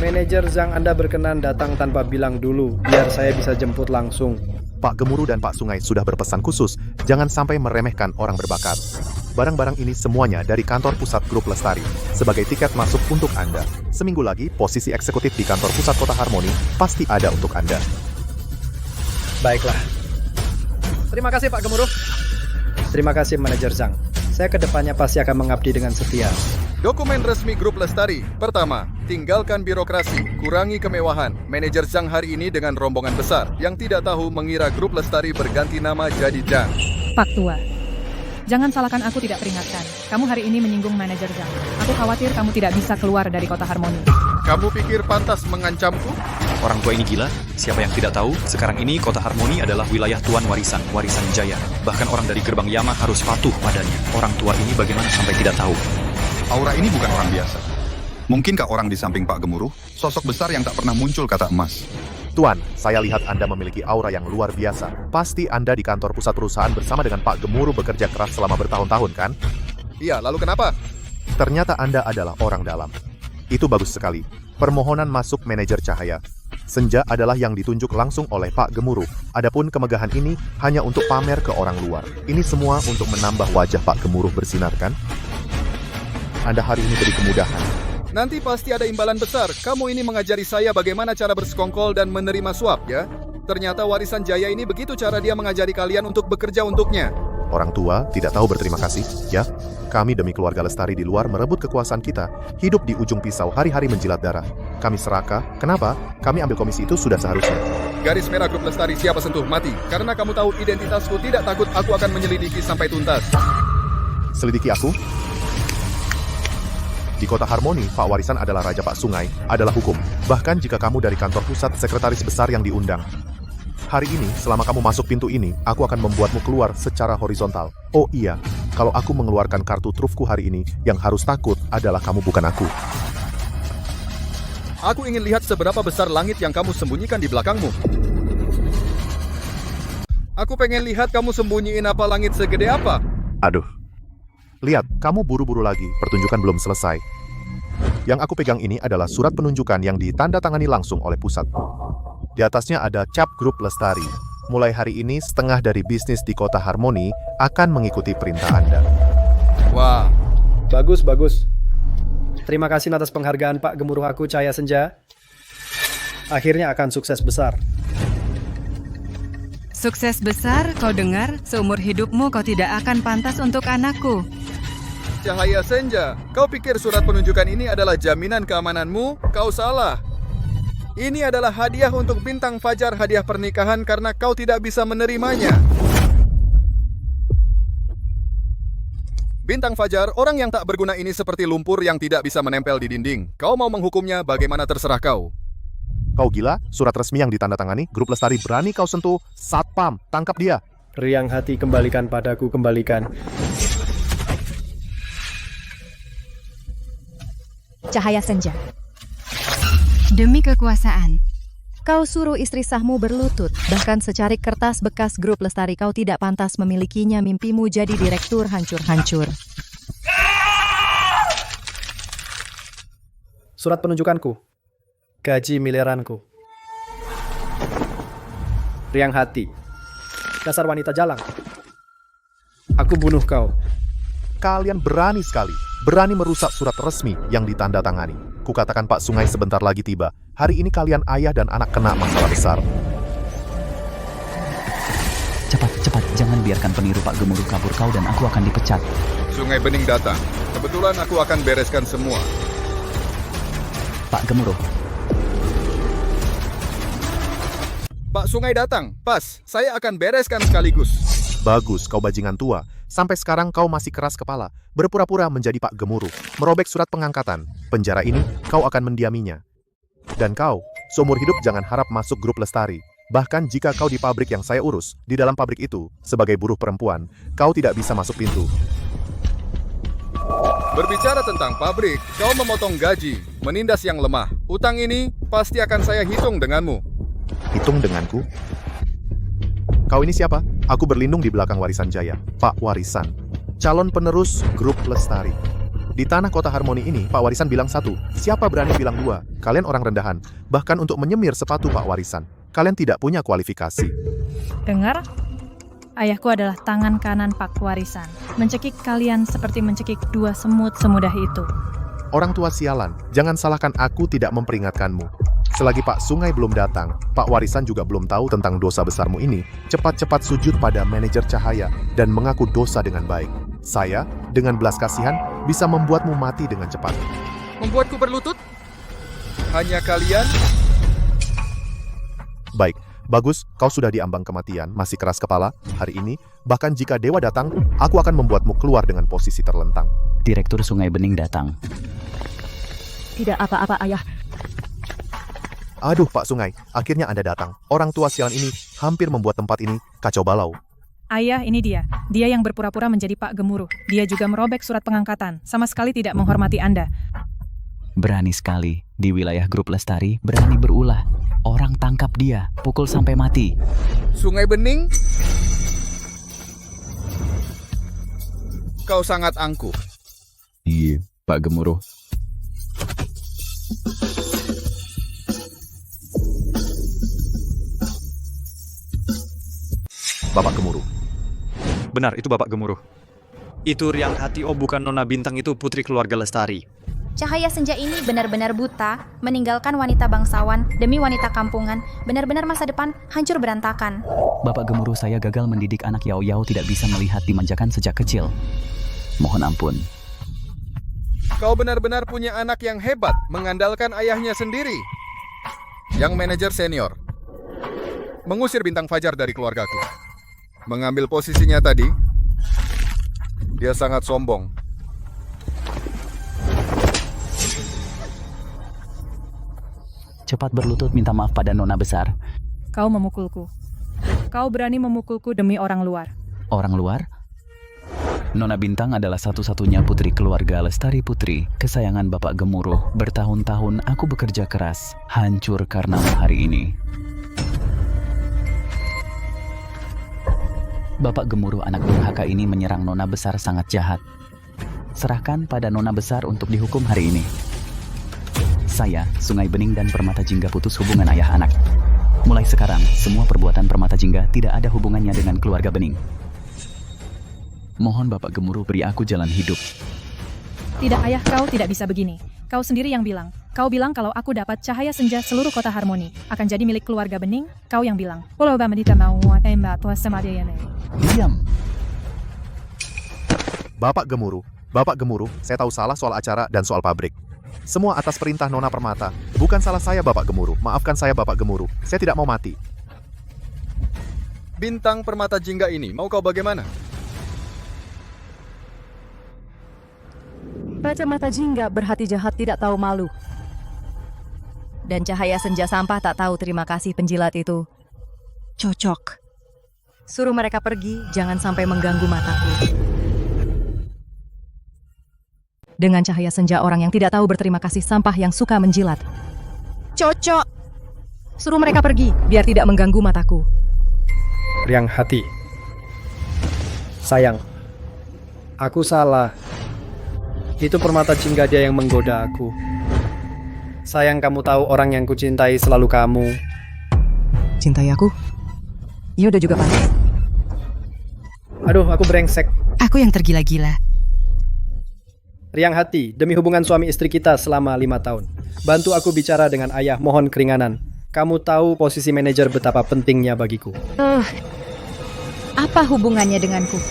Manajer Zhang, Anda berkenan datang tanpa bilang dulu, biar saya bisa jemput langsung. Pak Gemuruh dan Pak Sungai sudah berpesan khusus, jangan sampai meremehkan orang berbakat. Barang-barang ini semuanya dari kantor pusat grup Lestari, sebagai tiket masuk untuk Anda. Seminggu lagi, posisi eksekutif di kantor pusat kota Harmoni pasti ada untuk Anda. Baiklah. Terima kasih Pak Gemuruh. Terima kasih Manajer Zhang. Saya kedepannya pasti akan mengabdi dengan setia. Dokumen resmi grup Lestari. Pertama, tinggalkan birokrasi, kurangi kemewahan. Manajer Zhang hari ini dengan rombongan besar yang tidak tahu mengira grup Lestari berganti nama jadi Zhang. Pak Tua, jangan salahkan aku tidak peringatkan. Kamu hari ini menyinggung manajer Zhang. Aku khawatir kamu tidak bisa keluar dari kota Harmoni. Kamu pikir pantas mengancamku? Orang tua ini gila? Siapa yang tidak tahu, sekarang ini kota Harmoni adalah wilayah Tuan Warisan Jaya. Bahkan orang dari gerbang Yama harus patuh padanya. Orang tua ini bagaimana sampai tidak tahu? Aura ini bukan orang biasa. Mungkinkah orang di samping Pak Gemuruh, sosok besar yang tak pernah muncul kata emas? Tuan, saya lihat Anda memiliki aura yang luar biasa. Pasti Anda di kantor pusat perusahaan bersama dengan Pak Gemuruh bekerja keras selama bertahun-tahun, kan? Iya, lalu kenapa? Ternyata Anda adalah orang dalam. Itu bagus sekali. Permohonan masuk manajer Cahaya. Senja adalah yang ditunjuk langsung oleh Pak Gemuruh. Adapun kemegahan ini hanya untuk pamer ke orang luar. Ini semua untuk menambah wajah Pak Gemuruh bersinar, kan? Anda hari ini beri kemudahan. Nanti pasti ada imbalan besar. Kamu ini mengajari saya bagaimana cara bersekongkol dan menerima suap, ya? Ternyata Warisan Jaya ini begitu cara dia mengajari kalian untuk bekerja untuknya. Orang tua tidak tahu berterima kasih, ya? Kami demi keluarga Lestari di luar merebut kekuasaan kita, hidup di ujung pisau hari-hari menjilat darah. Kami serakah, kenapa? Kami ambil komisi itu sudah seharusnya. Garis merah grup Lestari siapa sentuh mati. Karena kamu tahu identitasku, tidak takut aku akan menyelidiki sampai tuntas. Selidiki aku? Di kota Harmoni, Pak Warisan adalah Raja, Pak Sungai adalah hukum. Bahkan jika kamu dari kantor pusat, sekretaris besar yang diundang. Hari ini, selama kamu masuk pintu ini, aku akan membuatmu keluar secara horizontal. Oh iya, kalau aku mengeluarkan kartu trufku hari ini, yang harus takut adalah kamu, bukan aku. Aku ingin lihat seberapa besar langit yang kamu sembunyikan di belakangmu. Aku pengen lihat kamu sembunyiin apa langit segede apa. Aduh. Lihat, kamu buru-buru lagi, pertunjukan belum selesai. Yang aku pegang ini adalah surat penunjukan yang ditandatangani langsung oleh pusat. Di atasnya ada cap grup Lestari. Mulai hari ini, setengah dari bisnis di kota Harmoni akan mengikuti perintah Anda. Wah, bagus, bagus. Terima kasih atas penghargaan Pak Gemuruh aku, Cahaya Senja. Akhirnya akan sukses besar. Sukses besar, kau dengar? Seumur hidupmu kau tidak akan pantas untuk anakku. Cahaya Senja, kau pikir surat penunjukan ini adalah jaminan keamananmu? Kau salah. Ini adalah hadiah untuk Bintang Fajar, hadiah pernikahan karena kau tidak bisa menerimanya. Bintang Fajar, orang yang tak berguna ini seperti lumpur yang tidak bisa menempel di dinding. Kau mau menghukumnya, bagaimana terserah kau. Kau gila? Surat resmi yang ditandatangani, grup Lestari berani kau sentuh. Satpam, tangkap dia. Riang hati kembalikan padaku, kembalikan. Cahaya Senja. Demi kekuasaan. Kau suruh istri sahmu berlutut, bahkan secarik kertas bekas grup Lestari kau tidak pantas memilikinya. Mimpimu jadi direktur hancur-hancur. Surat penunjukanku. Gaji miliaranku. Riang hati. Dasar wanita jalang. Aku bunuh kau. Kalian berani sekali. Berani merusak surat resmi yang ditandatangani. Kukatakan Pak Sungai sebentar lagi tiba. Hari ini kalian ayah dan anak kena masalah besar. Cepat, cepat. Jangan biarkan peniru Pak Gemuruh kabur kau dan aku akan dipecat. Sungai Bening datang. Kebetulan aku akan bereskan semua. Pak Gemuruh. Pak Sungai datang. Pas, saya akan bereskan sekaligus. Bagus, kau bajingan tua. Sampai sekarang kau masih keras kepala, berpura-pura menjadi Pak Gemuruh, merobek surat pengangkatan. Penjara ini, kau akan mendiaminya. Dan kau, seumur hidup jangan harap masuk grup Lestari. Bahkan jika kau di pabrik yang saya urus, di dalam pabrik itu, sebagai buruh perempuan, kau tidak bisa masuk pintu. Berbicara tentang pabrik, kau memotong gaji, menindas yang lemah. Utang ini pasti akan saya hitung denganmu. Hitung denganku? Kau ini siapa? Aku berlindung di belakang Warisan Jaya, Pak Warisan. Calon penerus grup Lestari. Di tanah kota Harmoni ini, Pak Warisan bilang satu. Siapa berani bilang dua? Kalian orang rendahan. Bahkan untuk menyemir sepatu Pak Warisan, kalian tidak punya kualifikasi. Dengar? Ayahku adalah tangan kanan Pak Warisan. Mencekik kalian seperti mencekik dua semut semudah itu. Orang tua sialan, jangan salahkan aku tidak memperingatkanmu. Selagi Pak Sungai belum datang, Pak Warisan juga belum tahu tentang dosa besarmu ini. Cepat-cepat sujud pada manajer Cahaya dan mengaku dosa dengan baik. Saya, dengan belas kasihan, bisa membuatmu mati dengan cepat. Membuatku berlutut? Hanya kalian? Baik, bagus, kau sudah diambang kematian, masih keras kepala. Hari ini, bahkan jika dewa datang, aku akan membuatmu keluar dengan posisi terlentang. Direktur Sungai Bening datang. Tidak apa-apa, Ayah. Aduh, Pak Sungai, akhirnya Anda datang. Orang tua sialan ini hampir membuat tempat ini kacau balau. Ayah, ini dia. Dia yang berpura-pura menjadi Pak Gemuruh. Dia juga merobek surat pengangkatan. Sama sekali tidak menghormati Anda. Berani sekali. Di wilayah grup Lestari, berani berulah. Orang tangkap dia, pukul sampai mati. Sungai Bening? Kau sangat angkuh. Iya, Pak Gemuruh. Bapak Gemuruh. Benar, itu Bapak Gemuruh. Itu Riang Hati, oh bukan Nona Bintang, itu putri keluarga Lestari. Cahaya Senja ini benar-benar buta, meninggalkan wanita bangsawan demi wanita kampungan, benar-benar masa depan hancur berantakan. Bapak Gemuruh, saya gagal mendidik anak Yao Yao tidak bisa melihat dimanjakan sejak kecil. Mohon ampun. Kau benar-benar punya anak yang hebat, mengandalkan ayahnya sendiri. Yang manajer senior. Mengusir Bintang Fajar dari keluargaku. Mengambil posisinya tadi, dia sangat sombong. Cepat berlutut minta maaf pada Nona besar. Kau memukulku. Kau berani memukulku demi orang luar. Orang luar? Nona Bintang adalah satu-satunya putri keluarga Lestari Putri, kesayangan Bapak Gemuruh. Bertahun-tahun aku bekerja keras, hancur karena hari ini. Bapak Gemuruh anak durhaka ini menyerang Nona besar sangat jahat. Serahkan pada Nona besar untuk dihukum hari ini. Saya, Sungai Bening dan Permata Jingga putus hubungan ayah anak. Mulai sekarang, semua perbuatan Permata Jingga tidak ada hubungannya dengan keluarga Bening. Mohon Bapak Gemuruh beri aku jalan hidup. Tidak, Ayah, kau tidak bisa begini. Kau sendiri yang bilang. Kau bilang kalau aku dapat cahaya senja seluruh kota Harmoni akan jadi milik keluarga Bening. Kau yang bilang. Diam. Bapak Gemuruh, saya tahu salah soal acara dan soal pabrik. Semua atas perintah Nona Permata. Bukan salah saya, Bapak Gemuruh. Maafkan saya, Bapak Gemuruh. Saya tidak mau mati. Bintang Permata Jingga ini, mau kau bagaimana? Raja Mata Jingga berhati jahat tidak tahu malu. Dan Cahaya Senja Sampah tak tahu terima kasih penjilat itu. Cocok. Suruh mereka pergi, jangan sampai mengganggu mataku. Dengan Cahaya Senja orang yang tidak tahu berterima kasih sampah yang suka menjilat. Cocok. Suruh mereka pergi, biar tidak mengganggu mataku. Riang Hati. Sayang, aku salah. Itu Permata Jingga dia yang menggoda aku. Sayang, kamu tahu orang yang kucintai selalu kamu. Cintai aku? Yuda juga pantas. Aduh, aku brengsek. Aku yang tergila-gila. Riang Hati, demi hubungan suami istri kita selama 5 tahun. Bantu aku bicara dengan ayah, mohon keringanan. Kamu tahu posisi manajer betapa pentingnya bagiku. Apa hubungannya denganku?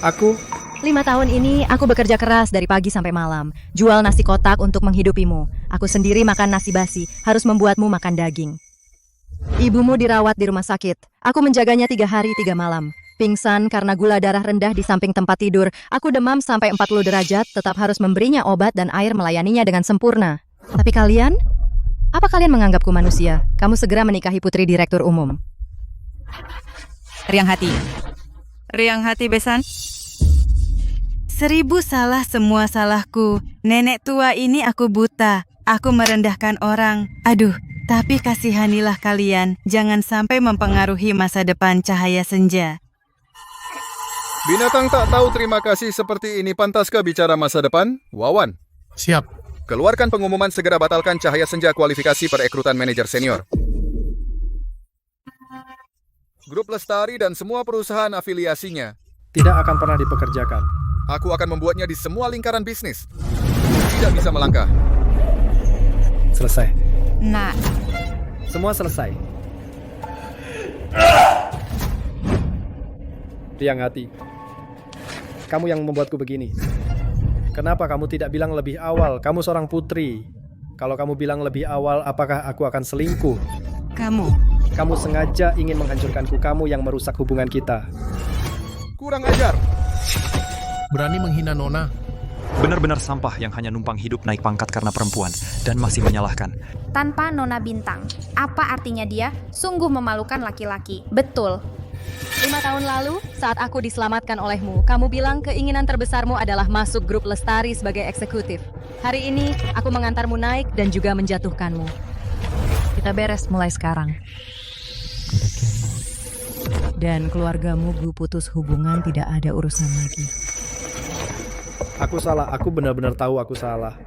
Aku 5 tahun ini aku bekerja keras dari pagi sampai malam. Jual nasi kotak untuk menghidupimu. Aku sendiri makan nasi basi, harus membuatmu makan daging. Ibumu dirawat di rumah sakit. Aku menjaganya 3 hari 3 malam. Pingsan karena gula darah rendah di samping tempat tidur. Aku demam sampai 40 derajat, tetap harus memberinya obat dan air melayaninya dengan sempurna. Tapi kalian? Apa kalian menganggapku manusia? Kamu segera menikahi putri direktur umum. Riang hati. Riang hati, Besan. 1000 salah semua salahku. Nenek tua ini aku buta. Aku merendahkan orang. Aduh, tapi kasihanilah kalian. Jangan sampai mempengaruhi masa depan Cahaya Senja. Binatang tak tahu terima kasih seperti ini pantaskah bicara masa depan? Wawan. Siap. Keluarkan pengumuman segera batalkan Cahaya Senja kualifikasi perekrutan manajer senior. Grup Lestari dan semua perusahaan afiliasinya Tidak akan pernah dipekerjakan. Aku akan membuatnya di semua lingkaran bisnis. Tidak bisa melangkah. Selesai. Nah. Semua selesai. Riang hati. Kamu yang membuatku begini. Kenapa kamu tidak bilang lebih awal? Kamu seorang putri. Kalau kamu bilang lebih awal, apakah aku akan selingkuh? Kamu sengaja ingin menghancurkanku. Kamu yang merusak hubungan kita. Kurang ajar. Berani menghina Nona. Benar-benar sampah yang hanya numpang hidup naik pangkat karena perempuan dan masih menyalahkan. Tanpa Nona Bintang. Apa artinya dia? Sungguh memalukan laki-laki. Betul. 5 tahun lalu, saat aku diselamatkan olehmu, kamu bilang keinginan terbesarmu adalah masuk grup Lestari sebagai eksekutif. Hari ini, aku mengantarmu naik dan juga menjatuhkanmu. Kita beres mulai sekarang. Dan keluargamu gue putus hubungan, tidak ada urusan lagi. Aku salah, aku benar-benar tahu aku salah.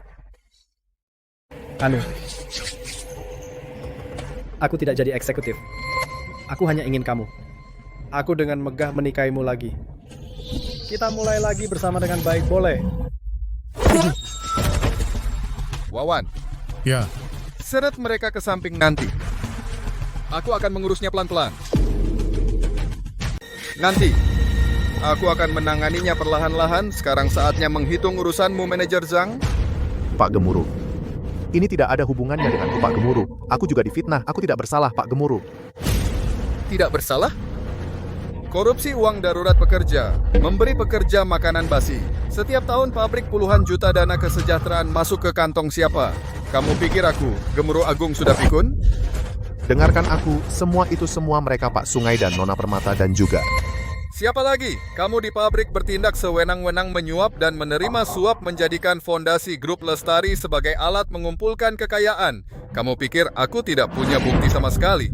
Aku tidak jadi eksekutif. Aku hanya ingin kamu. Aku dengan megah menikahimu lagi. Kita mulai lagi bersama dengan baik, boleh? Wawan. Ya. Seret mereka ke samping nanti. Aku akan mengurusnya pelan-pelan. Nanti, aku akan menanganinya perlahan-lahan. Sekarang saatnya menghitung urusanmu, Manajer Zhang. Pak Gemuruh. Ini tidak ada hubungannya dengan Pak Gemuruh. Aku juga difitnah. Aku tidak bersalah, Pak Gemuruh. Tidak bersalah? Korupsi uang darurat pekerja, memberi pekerja makanan basi. Setiap tahun pabrik puluhan juta dana kesejahteraan masuk ke kantong siapa? Kamu pikir aku, Gemuruh Agung sudah pikun? Dengarkan aku, semua itu semua mereka Pak Sungai dan Nona Permata dan juga. Siapa lagi? Kamu di pabrik bertindak sewenang-wenang menyuap dan menerima suap menjadikan fondasi grup Lestari sebagai alat mengumpulkan kekayaan. Kamu pikir aku tidak punya bukti sama sekali?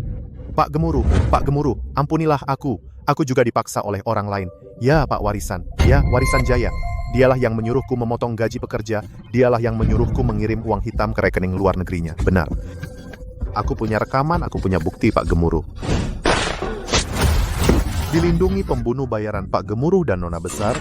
Pak Gemuruh, ampunilah aku. Aku juga dipaksa oleh orang lain. Ya, Pak Warisan. Ya, Warisan Jaya. Dialah yang menyuruhku memotong gaji pekerja. Dialah yang menyuruhku mengirim uang hitam ke rekening luar negerinya. Benar. Aku punya rekaman, aku punya bukti, Pak Gemuruh. Dilindungi pembunuh bayaran Pak Gemuruh dan Nona Besar.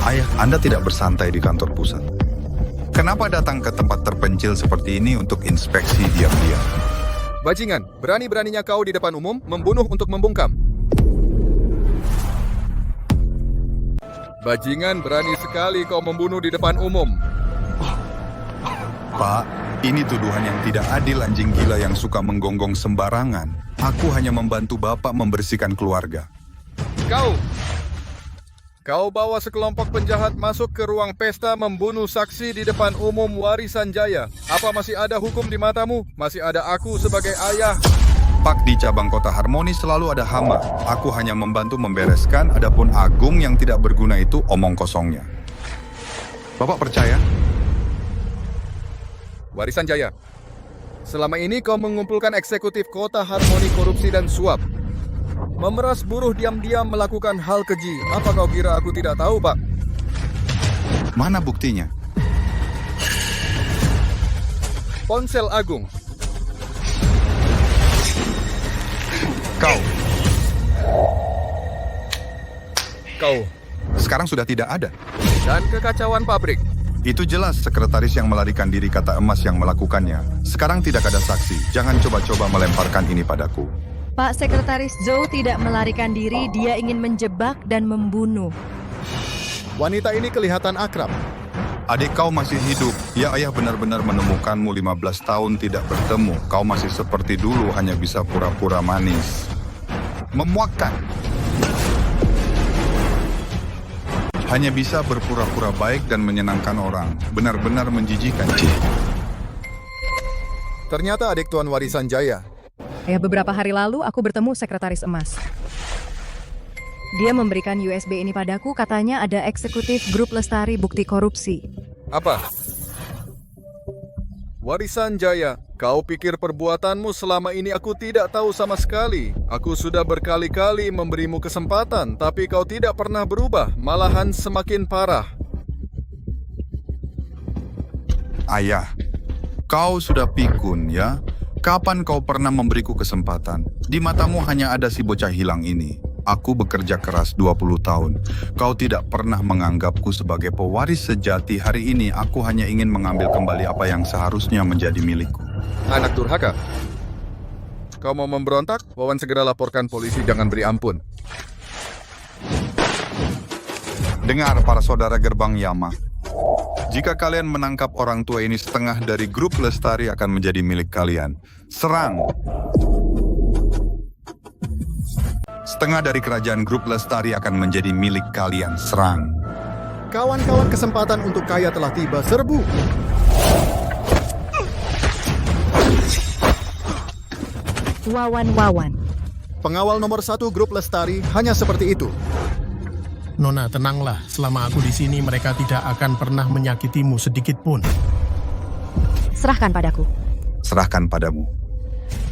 Ayah, Anda tidak bersantai di kantor pusat. Kenapa datang ke tempat terpencil seperti ini untuk inspeksi diam-diam? Bajingan, berani-beraninya kau di depan umum membunuh untuk membungkam. Bajingan, berani sekali kau membunuh di depan umum. Pak, ini tuduhan yang tidak adil, anjing gila yang suka menggonggong sembarangan. Aku hanya membantu Bapak membersihkan keluarga. Kau bawa sekelompok penjahat masuk ke ruang pesta membunuh saksi di depan umum Warisan Jaya. Apa masih ada hukum di matamu? Masih ada aku sebagai ayah. Pak, di cabang Kota Harmoni selalu ada hama. Aku hanya membantu membereskan, adapun Agung yang tidak berguna itu omong kosongnya. Bapak percaya? Warisan Jaya, selama ini kau mengumpulkan eksekutif Kota Harmoni korupsi dan suap. Memeras buruh diam-diam melakukan hal keji. Apa kau kira aku tidak tahu, Pak? Mana buktinya? Ponsel Agung. Kau. Sekarang sudah tidak ada. Dan kekacauan pabrik. Itu jelas sekretaris yang melarikan diri, kata emas yang melakukannya. Sekarang tidak ada saksi. Jangan coba-coba melemparkan ini padaku. Pak Sekretaris Zhou tidak melarikan diri, dia ingin menjebak dan membunuh. Wanita ini kelihatan akrab. Adik kau masih hidup. Ya, ayah benar-benar menemukanmu 15 tahun tidak bertemu. Kau masih seperti dulu, hanya bisa pura-pura manis. Memuakkan. Hanya bisa berpura-pura baik dan menyenangkan orang. Benar-benar menjijikan, Ci. Ternyata adik Tuan Warisan Jaya. Ya, beberapa hari lalu aku bertemu Sekretaris Emas. Dia memberikan USB ini padaku, katanya ada eksekutif grup Lestari bukti korupsi. Apa? Warisan Jaya, kau pikir perbuatanmu selama ini aku tidak tahu sama sekali. Aku sudah berkali-kali memberimu kesempatan, tapi kau tidak pernah berubah, malahan semakin parah. Ayah, kau sudah pikun ya? Kapan kau pernah memberiku kesempatan? Di matamu hanya ada si bocah hilang ini. Aku bekerja keras 20 tahun. Kau tidak pernah menganggapku sebagai pewaris sejati. Hari ini aku hanya ingin mengambil kembali apa yang seharusnya menjadi milikku. Anak durhaka. Kau mau memberontak? Wawan segera laporkan polisi, jangan beri ampun. Dengar para saudara gerbang Yama. Jika kalian menangkap orang tua ini, setengah dari grup Lestari akan menjadi milik kalian. Serang! Setengah dari kerajaan grup Lestari akan menjadi milik kalian. Serang! Kawan-kawan, kesempatan untuk kaya telah tiba. Serbu! Wawan. Pengawal nomor 1 grup Lestari hanya seperti itu. Nona, tenanglah. Selama aku di sini, mereka tidak akan pernah menyakitimu sedikit pun. Serahkan padaku. Serahkan padamu.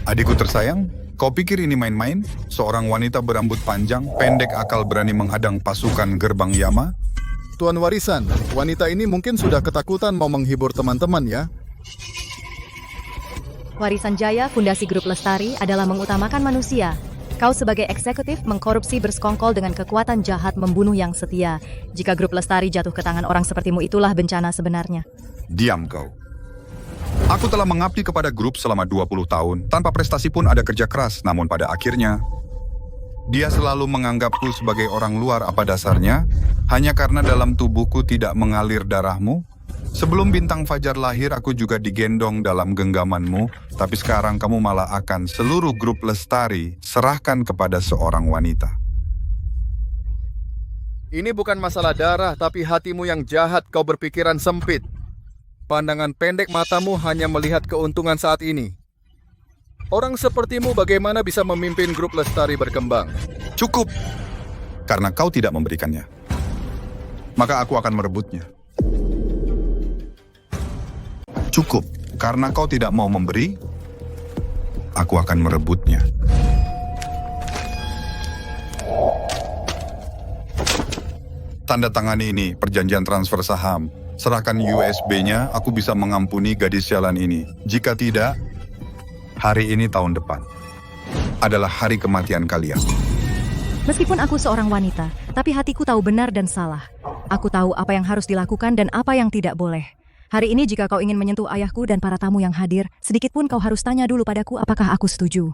Adikku tersayang, kau pikir ini main-main? Seorang wanita berambut panjang, pendek akal berani menghadang pasukan gerbang Yama? Tuan Warisan, wanita ini mungkin sudah ketakutan mau menghibur teman-teman ya. Warisan Jaya, fondasi grup Lestari adalah mengutamakan manusia. Kau sebagai eksekutif mengkorupsi bersekongkol dengan kekuatan jahat membunuh yang setia. Jika grup Lestari jatuh ke tangan orang sepertimu, itulah bencana sebenarnya. Diam kau. Aku telah mengabdi kepada grup selama 20 tahun. Tanpa prestasi pun ada kerja keras. Namun pada akhirnya, dia selalu menganggapku sebagai orang luar. Apa dasarnya? Hanya karena dalam tubuhku tidak mengalir darahmu? Sebelum bintang fajar lahir, aku juga digendong dalam genggamanmu. Tapi sekarang kamu malah akan seluruh grup Lestari serahkan kepada seorang wanita. Ini bukan masalah darah, tapi hatimu yang jahat. Kau berpikiran sempit. Pandangan pendek matamu hanya melihat keuntungan saat ini. Orang sepertimu bagaimana bisa memimpin grup Lestari berkembang? Cukup! Karena kau tidak memberikannya, maka aku akan merebutnya. Cukup! Karena kau tidak mau memberi, aku akan merebutnya. Tanda tangani ini, perjanjian transfer saham. Serahkan USB-nya, aku bisa mengampuni gadis sialan ini. Jika tidak, hari ini tahun depan adalah hari kematian kalian. Meskipun aku seorang wanita, tapi hatiku tahu benar dan salah. Aku tahu apa yang harus dilakukan dan apa yang tidak boleh. Hari ini jika kau ingin menyentuh ayahku dan para tamu yang hadir, sedikit pun kau harus tanya dulu padaku apakah aku setuju.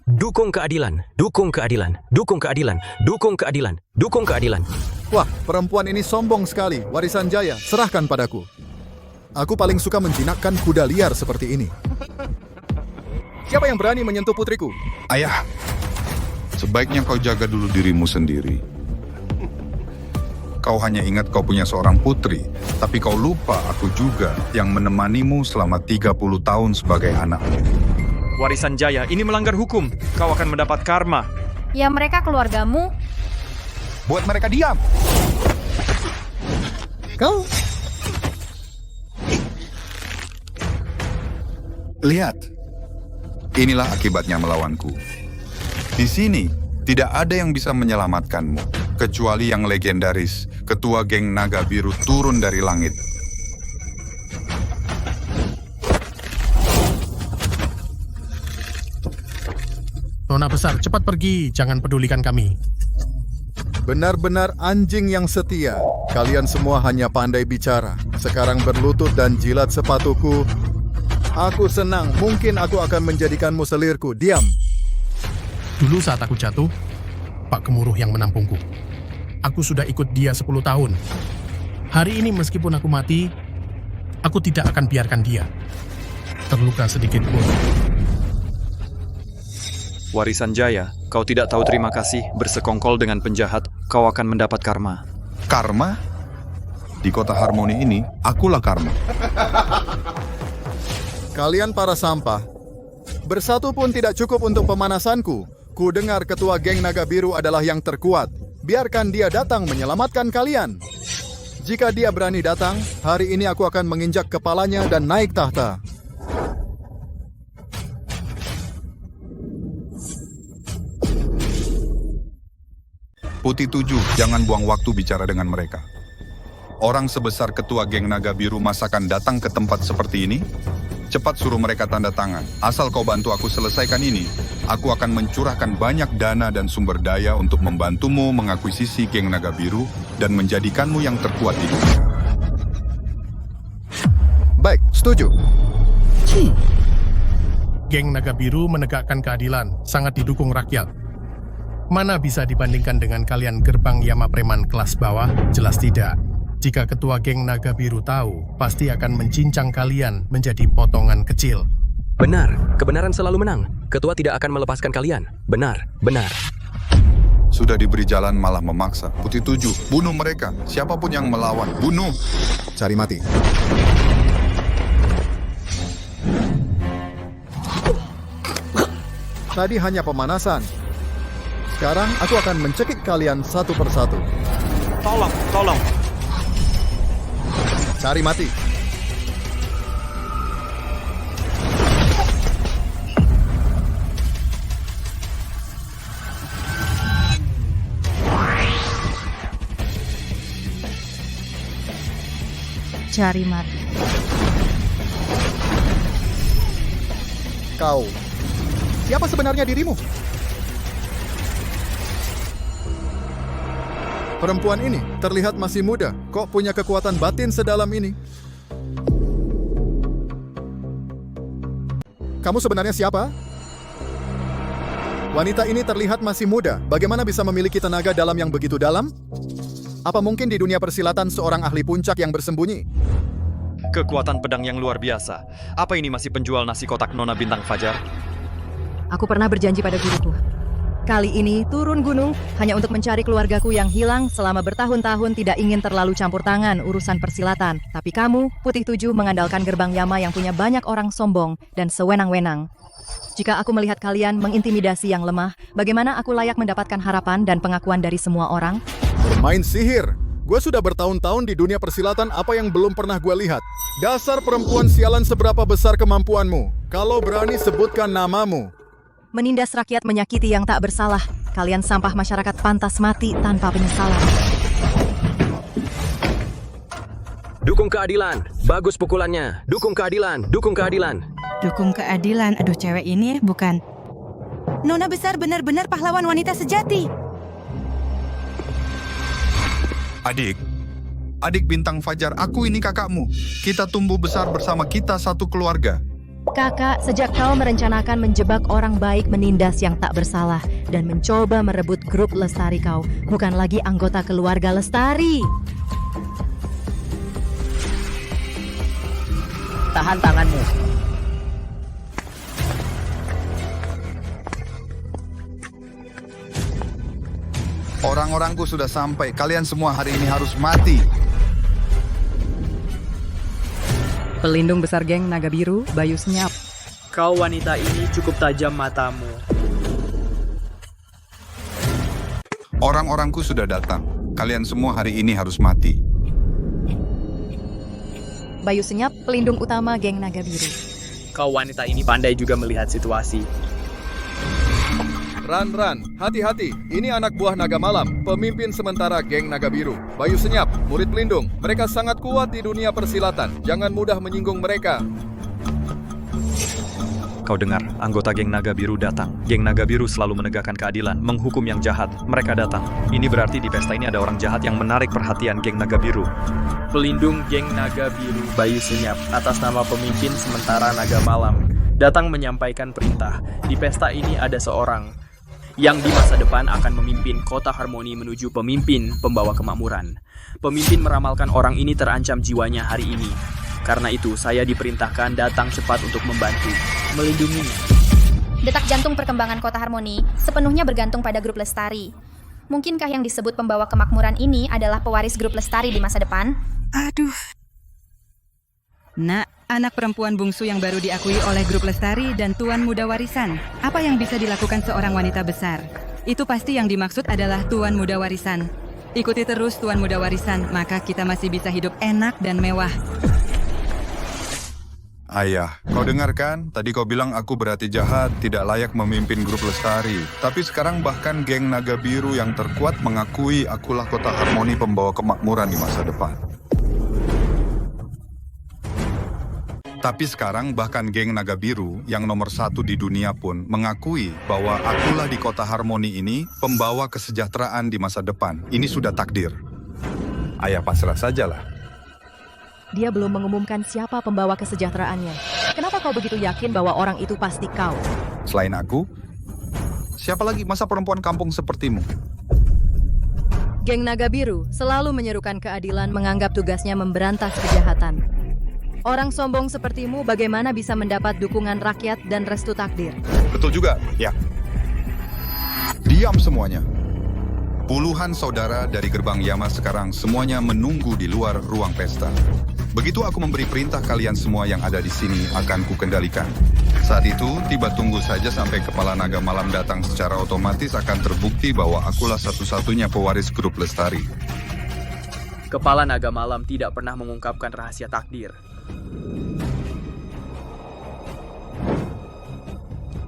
Dukung keadilan, dukung keadilan, dukung keadilan, dukung keadilan, dukung keadilan. Wah, perempuan ini sombong sekali. Warisan Jaya, serahkan padaku. Aku paling suka menjinakkan kuda liar seperti ini. Siapa yang berani menyentuh putriku? Ayah, sebaiknya kau jaga dulu dirimu sendiri. Kau hanya ingat kau punya seorang putri, tapi kau lupa aku juga yang menemanimu selama 30 tahun sebagai anakmu. Warisan Jaya, ini melanggar hukum. Kau akan mendapat karma. Ya mereka keluargamu. Buat mereka diam. Kau? Lihat. Inilah akibatnya melawanku. Di sini, tidak ada yang bisa menyelamatkanmu. Kecuali yang legendaris, ketua geng naga biru turun dari langit. Nona besar, cepat pergi. Jangan pedulikan kami. Benar-benar anjing yang setia. Kalian semua hanya pandai bicara. Sekarang berlutut dan jilat sepatuku. Aku senang, mungkin aku akan menjadikanmu selirku. Diam. Dulu saat aku jatuh, Pak Gemuruh yang menampungku. Aku sudah ikut dia 10 tahun. Hari ini meskipun aku mati, aku tidak akan biarkan dia terluka sedikit pun. Warisan Jaya, kau tidak tahu terima kasih, bersekongkol dengan penjahat, kau akan mendapat karma. Karma? Di kota Harmoni ini, akulah karma. Kalian para sampah. Bersatu pun tidak cukup untuk pemanasanku. Ku dengar ketua geng Naga Biru adalah yang terkuat. Biarkan dia datang menyelamatkan kalian. Jika dia berani datang, hari ini aku akan menginjak kepalanya dan naik tahta. Putih 7, jangan buang waktu bicara dengan mereka. Orang sebesar ketua geng Naga Biru masa akan datang ke tempat seperti ini? Cepat suruh mereka tanda tangan. Asal kau bantu aku selesaikan ini, aku akan mencurahkan banyak dana dan sumber daya untuk membantumu mengakuisisi geng Naga Biru dan menjadikanmu yang terkuat di dunia. Baik, setuju. Geng Naga Biru menegakkan keadilan, sangat didukung rakyat. Mana bisa dibandingkan dengan kalian gerbang Yama preman kelas bawah? Jelas tidak. Jika ketua geng Naga Biru tahu, pasti akan mencincang kalian menjadi potongan kecil. Benar, kebenaran selalu menang. Ketua tidak akan melepaskan kalian. Benar, benar. Sudah diberi jalan malah memaksa. Putih 7, bunuh mereka. Siapapun yang melawan, bunuh. Cari mati. Tadi hanya pemanasan. Sekarang aku akan mencekik kalian satu persatu. Tolong. Cari mati. Cari mati. Kau. Siapa sebenarnya dirimu? Perempuan ini terlihat masih muda. Kok punya kekuatan batin sedalam ini? Kamu sebenarnya siapa? Wanita ini terlihat masih muda. Bagaimana bisa memiliki tenaga dalam yang begitu dalam? Apa mungkin di dunia persilatan seorang ahli puncak yang bersembunyi? Kekuatan pedang yang luar biasa. Apa ini masih penjual nasi kotak Nona Bintang Fajar? Aku pernah berjanji pada guruku. Kali ini turun gunung hanya untuk mencari keluargaku yang hilang selama bertahun-tahun tidak ingin terlalu campur tangan urusan persilatan. Tapi kamu, Putih 7, mengandalkan gerbang Yama yang punya banyak orang sombong dan sewenang-wenang. Jika aku melihat kalian mengintimidasi yang lemah, bagaimana aku layak mendapatkan harapan dan pengakuan dari semua orang? Bermain sihir. Gue sudah bertahun-tahun di dunia persilatan, apa yang belum pernah gue lihat. Dasar perempuan sialan, seberapa besar kemampuanmu? Kalau berani sebutkan namamu. Menindas rakyat, menyakiti yang tak bersalah. Kalian sampah masyarakat pantas mati tanpa penyesalan. Dukung keadilan. Bagus pukulannya. Dukung keadilan. Dukung keadilan. Dukung keadilan. Aduh, cewek ini bukan. Nona besar benar-benar pahlawan wanita sejati. Adik Bintang Fajar, aku ini kakakmu. Kita tumbuh besar bersama, kita satu keluarga. Kakak, sejak kau merencanakan menjebak orang baik menindas yang tak bersalah dan mencoba merebut grup Lestari, kau bukan lagi anggota keluarga Lestari. Tahan tanganmu. Orang-orangku sudah sampai. Kalian semua hari ini harus mati. Pelindung besar geng Naga Biru, Bayu Senyap. Kau wanita ini cukup tajam matamu. Orang-orangku sudah datang. Kalian semua hari ini harus mati. Bayu Senyap, pelindung utama geng Naga Biru. Kau wanita ini pandai juga melihat situasi. Ran, hati-hati. Ini anak buah Naga Malam, pemimpin sementara geng Naga Biru. Bayu Senyap, murid pelindung. Mereka sangat kuat di dunia persilatan. Jangan mudah menyinggung mereka. kau dengar? Anggota geng naga biru datang. Geng naga biru selalu menegakkan keadilan, menghukum yang jahat. Mereka datang. Ini berarti di pesta ini ada orang jahat yang menarik perhatian geng naga biru. Pelindung geng naga biru Bayu Senyap atas nama pemimpin sementara Naga Malam datang menyampaikan perintah. Di pesta ini ada seorang yang di masa depan akan memimpin kota Harmoni menuju pemimpin pembawa kemakmuran. Pemimpin meramalkan orang ini terancam jiwanya hari ini. Karena itu, saya diperintahkan datang cepat untuk membantu, melindunginya. Detak jantung perkembangan kota Harmoni sepenuhnya bergantung pada grup Lestari. Mungkinkah yang disebut pembawa kemakmuran ini adalah pewaris grup Lestari di masa depan? Aduh. Nak, anak perempuan bungsu yang baru diakui oleh grup Lestari dan Tuan Muda Warisan. Apa yang bisa dilakukan seorang wanita besar? Itu pasti yang dimaksud adalah Tuan Muda Warisan. Ikuti terus Tuan Muda Warisan, maka kita masih bisa hidup enak dan mewah. Ayah, kau dengar kan? Tadi kau bilang aku berarti jahat, tidak layak memimpin grup Lestari. Tapi sekarang bahkan geng naga biru yang terkuat mengakui akulah kota Harmoni pembawa kemakmuran di masa depan. Tapi sekarang bahkan geng naga biru yang nomor 1 di dunia pun mengakui bahwa akulah di kota Harmoni ini pembawa kesejahteraan di masa depan. Ini sudah takdir. Ayah pasrah sajalah. Dia belum mengumumkan siapa pembawa kesejahteraannya. Kenapa kau begitu yakin bahwa orang itu pasti kau? Selain aku, siapa lagi masa perempuan kampung sepertimu? Geng Naga Biru selalu menyerukan keadilan, menganggap tugasnya memberantas kejahatan. Orang sombong sepertimu bagaimana bisa mendapat dukungan rakyat dan restu takdir? Betul juga, ya. Diam semuanya. Puluhan saudara dari gerbang Yama sekarang semuanya menunggu di luar ruang pesta. Begitu aku memberi perintah, kalian semua yang ada di sini akan kukendalikan. Saat itu, tiba tunggu saja sampai Kepala Naga Malam datang, secara otomatis akan terbukti bahwa akulah satu-satunya pewaris grup Lestari. Kepala Naga Malam tidak pernah mengungkapkan rahasia takdir.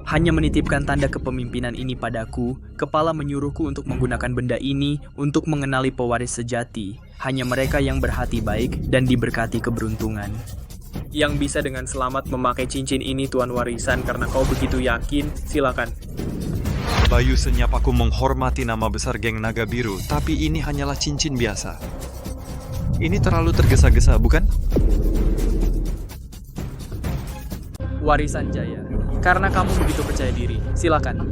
Hanya menitipkan tanda kepemimpinan ini padaku, Kepala menyuruhku untuk menggunakan benda ini untuk mengenali pewaris sejati. Hanya mereka yang berhati baik dan diberkati keberuntungan. Yang bisa dengan selamat memakai cincin ini, Tuan Warisan, karena kau begitu yakin, silakan. Bayu Senyap, aku menghormati nama besar geng naga biru, tapi ini hanyalah cincin biasa. Ini terlalu tergesa-gesa, bukan? Warisan Jaya, karena kamu begitu percaya diri, silakan.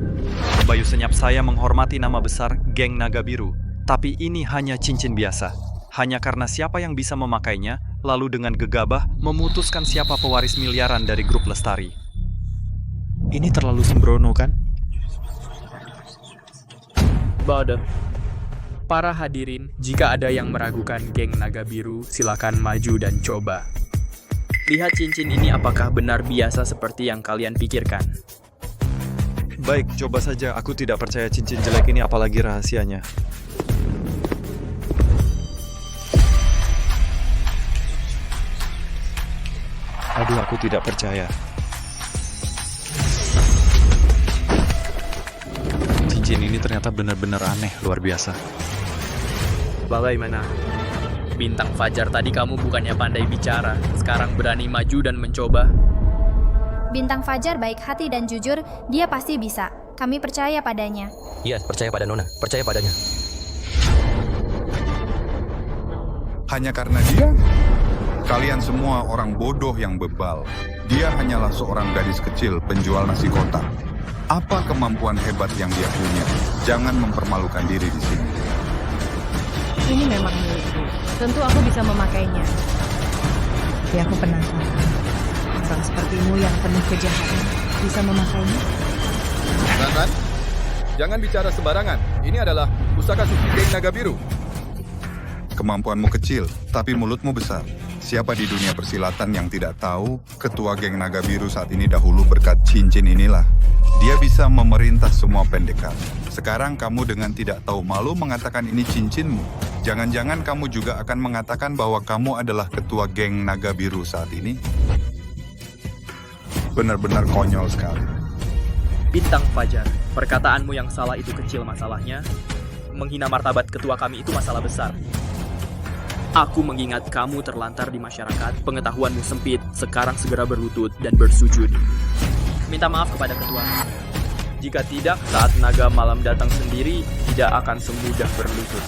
Bayu Senyap, saya menghormati nama besar geng naga biru, tapi ini hanya cincin biasa. Hanya karena siapa yang bisa memakainya, lalu dengan gegabah memutuskan siapa pewaris miliaran dari grup Lestari. Ini terlalu sembrono, kan? Bodoh. Para hadirin, jika ada yang meragukan geng naga biru, silakan maju dan coba. Lihat cincin ini, apakah benar biasa seperti yang kalian pikirkan? Baik, coba saja. Aku tidak percaya cincin jelek ini, apalagi rahasianya. Aduh, aku tidak percaya. Cincin ini ternyata benar-benar aneh, luar biasa. Bagaimana? Bintang Fajar, tadi kamu bukannya pandai bicara, sekarang berani maju dan mencoba? Bintang Fajar baik hati dan jujur, dia pasti bisa. Kami percaya padanya. Iya, percaya pada Nona, percaya padanya. Hanya karena dia? Kalian semua orang bodoh yang bebal. Dia hanyalah seorang gadis kecil penjual nasi kotak. Apa kemampuan hebat yang dia punya? Jangan mempermalukan diri di sini. Ini memang milikku. Tentu aku bisa memakainya. Tapi aku penasaran. Orang sepertimu yang penuh kejahatan bisa memakainya? Jangan, jangan bicara sembarangan. Ini adalah pusaka suci geng naga biru. Kemampuanmu kecil, tapi mulutmu besar. Siapa di dunia persilatan yang tidak tahu ketua geng naga biru saat ini dahulu berkat cincin inilah. Dia bisa memerintah semua pendekar. Sekarang kamu dengan tidak tahu malu mengatakan ini cincinmu. Jangan-jangan kamu juga akan mengatakan bahwa kamu adalah ketua geng naga biru saat ini? Benar-benar konyol sekali. Bintang Fajar, perkataanmu yang salah itu kecil masalahnya. Menghina martabat ketua kami itu masalah besar. Aku mengingat kamu terlantar di masyarakat, pengetahuanmu sempit, sekarang segera berlutut dan bersujud. Minta maaf kepada ketua. Jika tidak, saat naga malam datang sendiri, tidak akan semudah berlutut.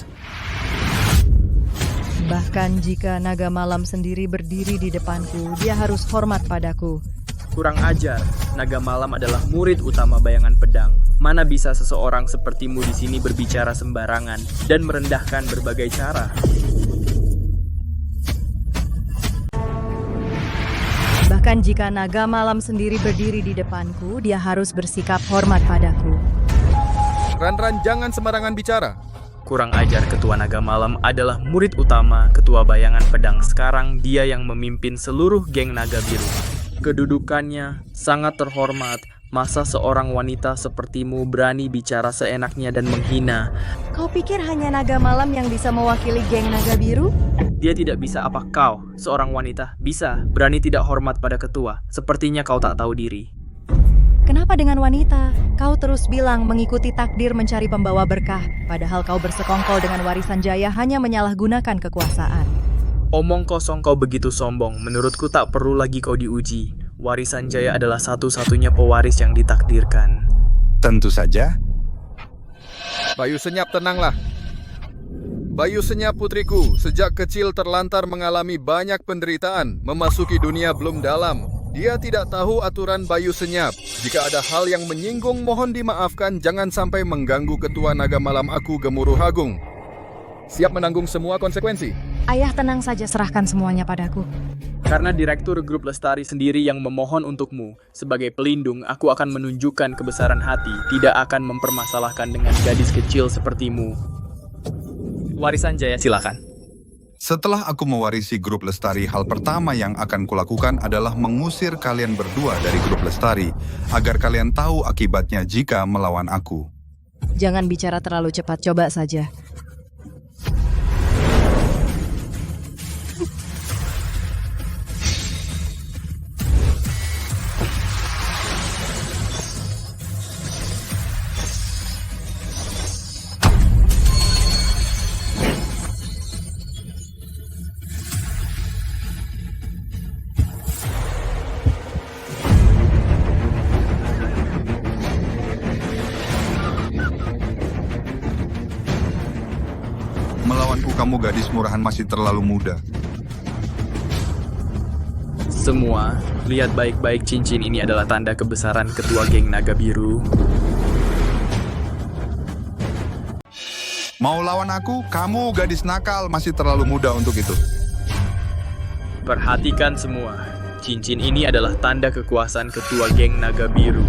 Bahkan jika naga malam sendiri berdiri di depanku, dia harus hormat padaku. Kurang ajar, naga malam adalah murid utama bayangan pedang. Mana bisa seseorang sepertimu di sini berbicara sembarangan dan merendahkan berbagai cara? Bahkan jika naga malam sendiri berdiri di depanku, dia harus bersikap hormat padaku. Ran-Ran, jangan sembarangan bicara. Kurang ajar, ketua naga malam adalah murid utama ketua bayangan pedang. Sekarang dia yang memimpin seluruh geng naga biru. Kedudukannya sangat terhormat. Masa seorang wanita sepertimu berani bicara seenaknya dan menghina? Kau pikir hanya naga malam yang bisa mewakili geng naga biru? Dia tidak bisa apa kau, seorang wanita, bisa berani tidak hormat pada ketua. Sepertinya kau tak tahu diri. Kenapa dengan wanita? Kau terus bilang mengikuti takdir mencari pembawa berkah, padahal kau bersekongkol dengan warisan jaya hanya menyalahgunakan kekuasaan. Omong kosong, kau begitu sombong. Menurutku tak perlu lagi kau diuji. Warisan jaya adalah satu-satunya pewaris yang ditakdirkan. Tentu saja. Bayu Senyap, tenanglah. Bayu Senyap putriku, sejak kecil terlantar mengalami banyak penderitaan, memasuki dunia belum dalam. Dia tidak tahu aturan Bayu Senyap. Jika ada hal yang menyinggung, mohon dimaafkan, jangan sampai mengganggu ketua naga malam aku, Gemuruh Agung. Siap menanggung semua konsekuensi? Ayah, tenang saja, serahkan semuanya padaku. Karena Direktur Grup Lestari sendiri yang memohon untukmu, sebagai pelindung, aku akan menunjukkan kebesaran hati, tidak akan mempermasalahkan dengan gadis kecil sepertimu. Warisan jaya, silakan. Setelah aku mewarisi Grup Lestari, hal pertama yang akan kulakukan adalah mengusir kalian berdua dari Grup Lestari, agar kalian tahu akibatnya jika melawan aku. Jangan bicara terlalu cepat, coba saja. Melawanku kamu gadis murahan masih terlalu muda. Semua, lihat baik-baik, cincin ini adalah tanda kebesaran ketua geng naga biru. Mau lawan aku? Kamu gadis nakal, masih terlalu muda untuk itu. Perhatikan semua, cincin ini adalah tanda kekuasaan ketua geng naga biru.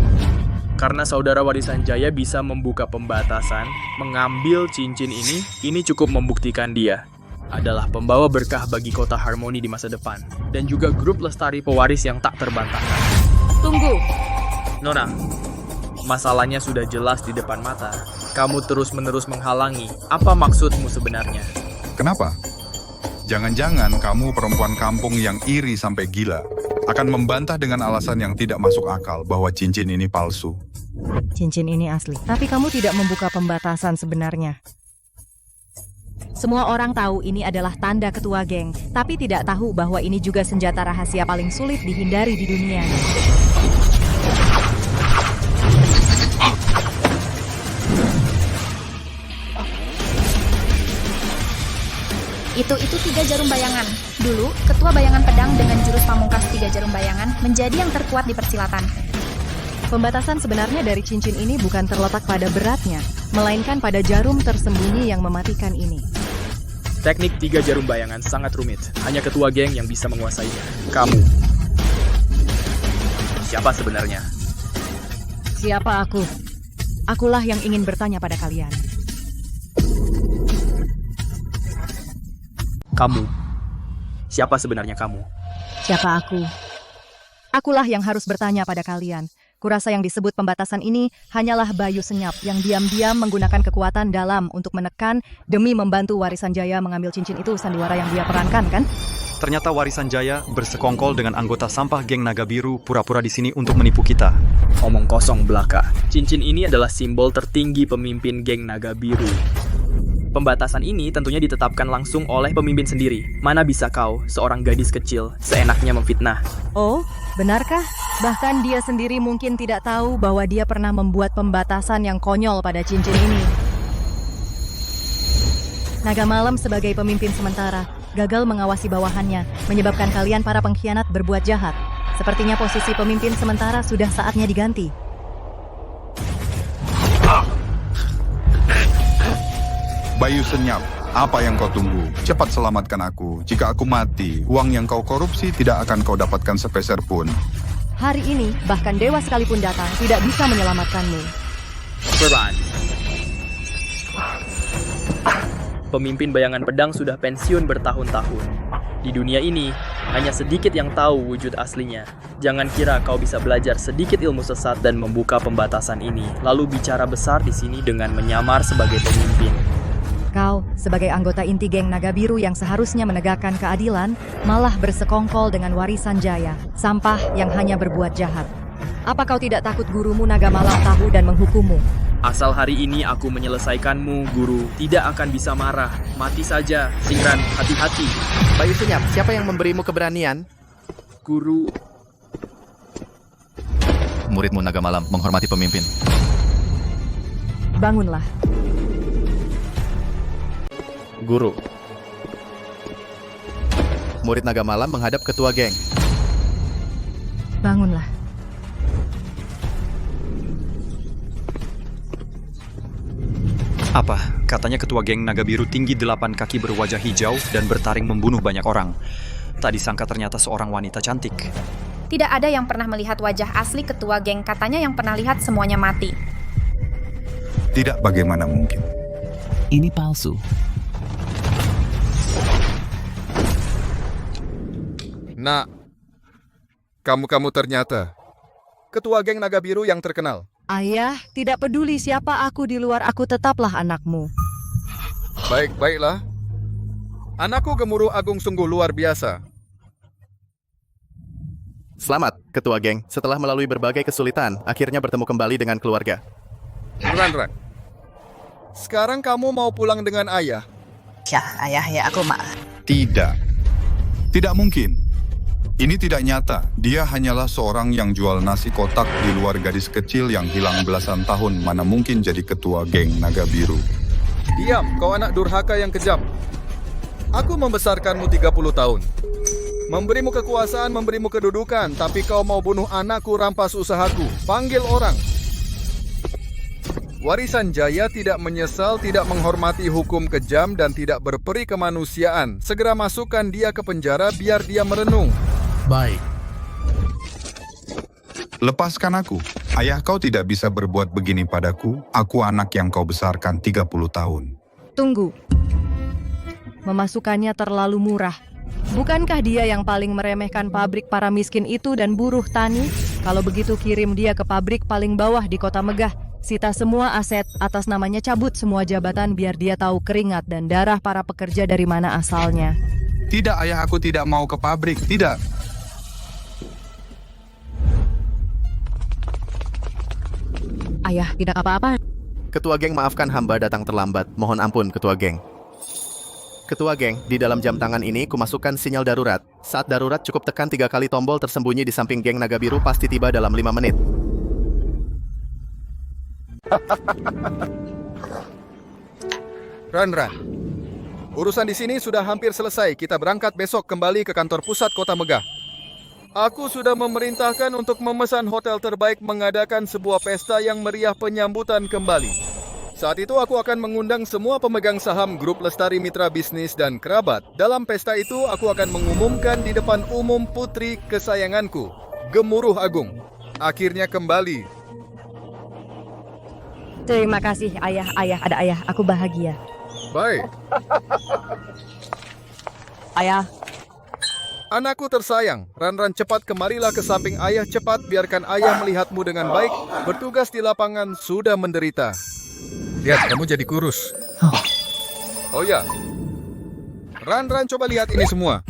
Karena saudara warisan jaya bisa membuka pembatasan, mengambil cincin ini cukup membuktikan dia adalah pembawa berkah bagi kota Harmoni di masa depan. Dan juga Grup Lestari pewaris yang tak terbantahkan. Tunggu! Nona, masalahnya sudah jelas di depan mata. Kamu terus-menerus menghalangi. Apa maksudmu sebenarnya? Kenapa? Jangan-jangan kamu perempuan kampung yang iri sampai gila akan membantah dengan alasan yang tidak masuk akal bahwa cincin ini palsu. Cincin ini asli, tapi kamu tidak membuka pembatasan sebenarnya. Semua orang tahu ini adalah tanda ketua geng, tapi tidak tahu bahwa ini juga senjata rahasia paling sulit dihindari di dunia. Itu 3 jarum bayangan. Dulu, ketua bayangan pedang dengan jurus pamungkas 3 jarum bayangan menjadi yang terkuat di persilatan. Pembatasan sebenarnya dari cincin ini bukan terletak pada beratnya, melainkan pada jarum tersembunyi yang mematikan ini. Teknik 3 jarum bayangan sangat rumit. Hanya ketua geng yang bisa menguasainya. Kamu. Siapa sebenarnya? Siapa aku? Akulah yang ingin bertanya pada kalian. Kamu. Siapa sebenarnya kamu? Siapa aku? Akulah yang harus bertanya pada kalian. Kurasa yang disebut pembatasan ini hanyalah Bayu Senyap yang diam-diam menggunakan kekuatan dalam untuk menekan demi membantu warisan jaya mengambil cincin itu, sandiwara yang dia perankan, kan? Ternyata warisan jaya bersekongkol dengan anggota sampah geng naga biru pura-pura di sini untuk menipu kita. Omong kosong belaka. Cincin ini adalah simbol tertinggi pemimpin geng naga biru. Pembatasan ini tentunya ditetapkan langsung oleh pemimpin sendiri. Mana bisa kau, seorang gadis kecil, seenaknya memfitnah? Oh, benarkah? Bahkan dia sendiri mungkin tidak tahu bahwa dia pernah membuat pembatasan yang konyol pada cincin ini. Naga Malam sebagai pemimpin sementara gagal mengawasi bawahannya, menyebabkan kalian para pengkhianat berbuat jahat. Sepertinya posisi pemimpin sementara sudah saatnya diganti. Bayu Senyap, apa yang kau tunggu? Cepat selamatkan aku. Jika aku mati, uang yang kau korupsi tidak akan kau dapatkan sepeser pun. Hari ini, bahkan dewa sekalipun datang tidak bisa menyelamatkanmu. Beran. Pemimpin bayangan pedang sudah pensiun bertahun-tahun. Di dunia ini, hanya sedikit yang tahu wujud aslinya. Jangan kira kau bisa belajar sedikit ilmu sesat dan membuka pembatasan ini, lalu bicara besar di sini dengan menyamar sebagai pemimpin. Kau, sebagai anggota inti geng Naga Biru yang seharusnya menegakkan keadilan, malah bersekongkol dengan warisan Jaya, sampah yang hanya berbuat jahat. Apa kau tidak takut gurumu Naga Malam tahu dan menghukummu? Asal hari ini aku menyelesaikanmu, guru, tidak akan bisa marah. Mati saja, Singran, hati-hati. Bayu Senyap, siapa yang memberimu keberanian? Guru. Muridmu Naga Malam menghormati pemimpin. Bangunlah. Guru. Murid Naga Malam menghadap ketua geng. Bangunlah. Apa? Katanya ketua geng Naga Biru tinggi 8 kaki berwajah hijau dan bertaring membunuh banyak orang. Tak disangka ternyata seorang wanita cantik. Tidak ada yang pernah melihat wajah asli ketua geng, katanya yang pernah lihat semuanya mati. Tidak, bagaimana mungkin? Ini palsu. Nak, kamu ternyata ketua geng Naga Biru yang terkenal. Ayah, tidak peduli siapa aku di luar, aku tetaplah anakmu. Baiklah. Anakku Gemuruh Agung sungguh luar biasa. Selamat, ketua geng. Setelah melalui berbagai kesulitan, akhirnya bertemu kembali dengan keluarga. Ran. Sekarang kamu mau pulang dengan ayah? Ya, ayah ya, aku Tidak mungkin. Ini tidak nyata. Dia hanyalah seorang yang jual nasi kotak di luar, gadis kecil yang hilang belasan tahun. Mana mungkin jadi ketua geng Naga Biru. Diam, kau anak durhaka yang kejam. Aku membesarkanmu 30 tahun. Memberimu kekuasaan, memberimu kedudukan. Tapi kau mau bunuh anakku, rampas usahaku. Panggil orang. Warisan Jaya tidak menyesal, tidak menghormati hukum kejam, dan tidak berperi kemanusiaan. Segera masukkan dia ke penjara biar dia merenung. Baik. Lepaskan aku. Ayah kau tidak bisa berbuat begini padaku. Aku anak yang kau besarkan 30 tahun. Tunggu. Memasukkannya terlalu murah. Bukankah dia yang paling meremehkan pabrik para miskin itu dan buruh tani? Kalau begitu kirim dia ke pabrik paling bawah di Kota Megah. Sita semua aset, atas namanya cabut semua jabatan biar dia tahu keringat dan darah para pekerja dari mana asalnya. Tidak, ayah, aku tidak mau ke pabrik. Tidak. Ayah, tidak apa-apa. Ketua geng, maafkan hamba datang terlambat. Mohon ampun, ketua geng. Ketua geng, di dalam jam tangan ini kumasukkan sinyal darurat. Saat darurat cukup tekan 3 kali tombol tersembunyi di samping geng Naga Biru, pasti tiba dalam 5 menit. Ran. Urusan di sini sudah hampir selesai. Kita berangkat besok kembali ke kantor pusat Kota Megah. Aku sudah memerintahkan untuk memesan hotel terbaik mengadakan sebuah pesta yang meriah penyambutan kembali. Saat itu aku akan mengundang semua pemegang saham grup Lestari Mitra Bisnis dan kerabat. Dalam pesta itu aku akan mengumumkan di depan umum putri kesayanganku, Gemuruh Agung, akhirnya kembali. Terima kasih ayah, ada ayah, aku bahagia. Baik. Ayah. Anakku tersayang, Ran cepat kemarilah ke samping ayah cepat, biarkan ayah melihatmu dengan baik. Bertugas di lapangan sudah menderita. Lihat, kamu jadi kurus. Oh ya, Ran coba lihat ini semua.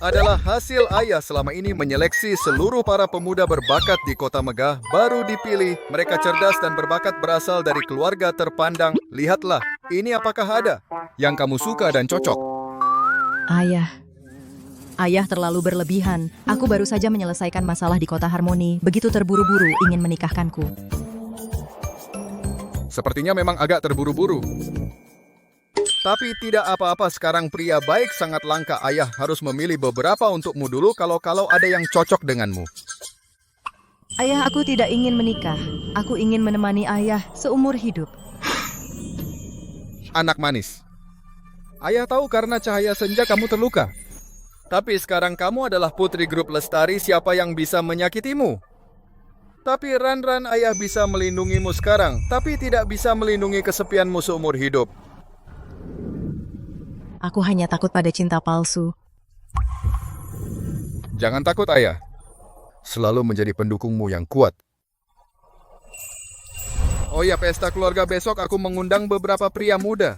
adalah hasil ayah selama ini menyeleksi seluruh para pemuda berbakat di Kota Megah baru dipilih. Mereka cerdas dan berbakat berasal dari keluarga terpandang. Lihatlah, ini apakah ada yang kamu suka dan cocok? Ayah terlalu berlebihan. Aku baru saja menyelesaikan masalah di Kota Harmoni. Begitu terburu-buru ingin menikahkanku. Sepertinya memang agak terburu-buru. Tapi tidak apa-apa, sekarang pria baik sangat langka. Ayah harus memilih beberapa untukmu dulu kalau ada yang cocok denganmu. Ayah, aku tidak ingin menikah. Aku ingin menemani ayah seumur hidup. Anak manis. Ayah tahu karena cahaya senja kamu terluka. Tapi sekarang kamu adalah putri grup Lestari, siapa yang bisa menyakitimu? Tapi Ran, ayah bisa melindungimu sekarang, tapi tidak bisa melindungi kesepianmu seumur hidup. Aku hanya takut pada cinta palsu. Jangan takut, ayah. Selalu menjadi pendukungmu yang kuat. Oh ya, pesta keluarga besok aku mengundang beberapa pria muda.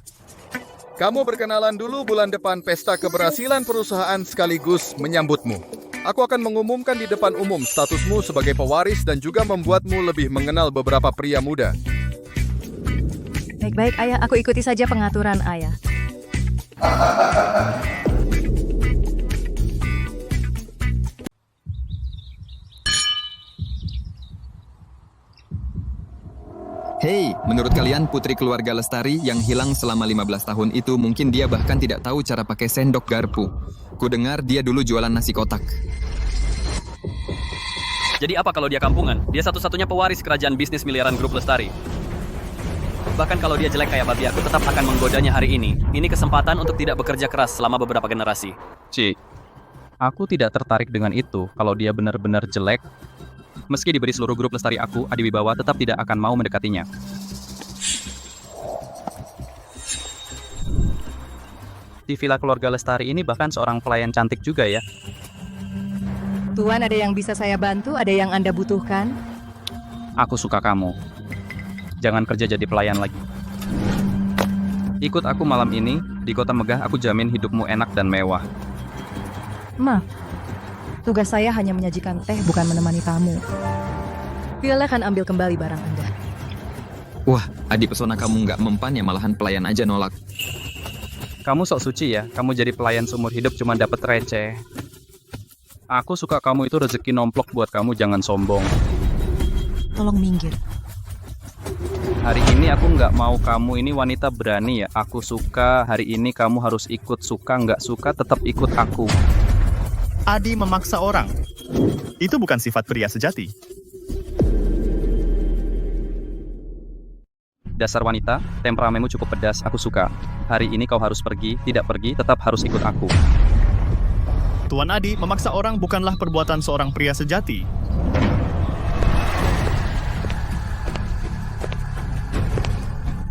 Kamu berkenalan dulu bulan depan, pesta keberhasilan perusahaan sekaligus menyambutmu. Aku akan mengumumkan di depan umum statusmu sebagai pewaris dan juga membuatmu lebih mengenal beberapa pria muda. Baik-baik, ayah. Aku ikuti saja pengaturan ayah. Hei, menurut kalian putri keluarga Lestari yang hilang selama 15 tahun itu mungkin dia bahkan tidak tahu cara pakai sendok garpu. Ku dengar dia dulu jualan nasi kotak. Jadi apa kalau dia kampungan? Dia satu-satunya pewaris kerajaan bisnis miliaran grup Lestari. Bahkan kalau dia jelek kayak babi, aku tetap akan menggodanya hari ini. Ini kesempatan untuk tidak bekerja keras selama beberapa generasi. Aku tidak tertarik dengan itu. Kalau dia benar-benar jelek, meski diberi seluruh grup Lestari aku, Adiwibawa tetap tidak akan mau mendekatinya. Di villa keluarga Lestari ini bahkan seorang pelayan cantik juga ya. Tuan, ada yang bisa saya bantu? Ada yang Anda butuhkan? Aku suka kamu. Jangan kerja jadi pelayan lagi. Ikut aku malam ini, di Kota Megah aku jamin hidupmu enak dan mewah. Maaf, tugas saya hanya menyajikan teh, bukan menemani tamu. Silakan ambil kembali barang Anda. Wah, Adi, pesona kamu nggak mempan ya, malahan pelayan aja nolak. Kamu sok suci ya, kamu jadi pelayan seumur hidup cuma dapat receh. Aku suka kamu, itu rezeki nomplok buat kamu, jangan sombong. Tolong minggir. Hari ini aku nggak mau kamu ini wanita berani ya. Aku suka, hari ini kamu harus ikut, suka nggak suka tetap ikut aku. Adi memaksa orang. Itu bukan sifat pria sejati. Dasar wanita, temperamenmu cukup pedas, aku suka. Hari ini kau harus pergi, tidak pergi, tetap harus ikut aku. Tuan Adi, memaksa orang bukanlah perbuatan seorang pria sejati.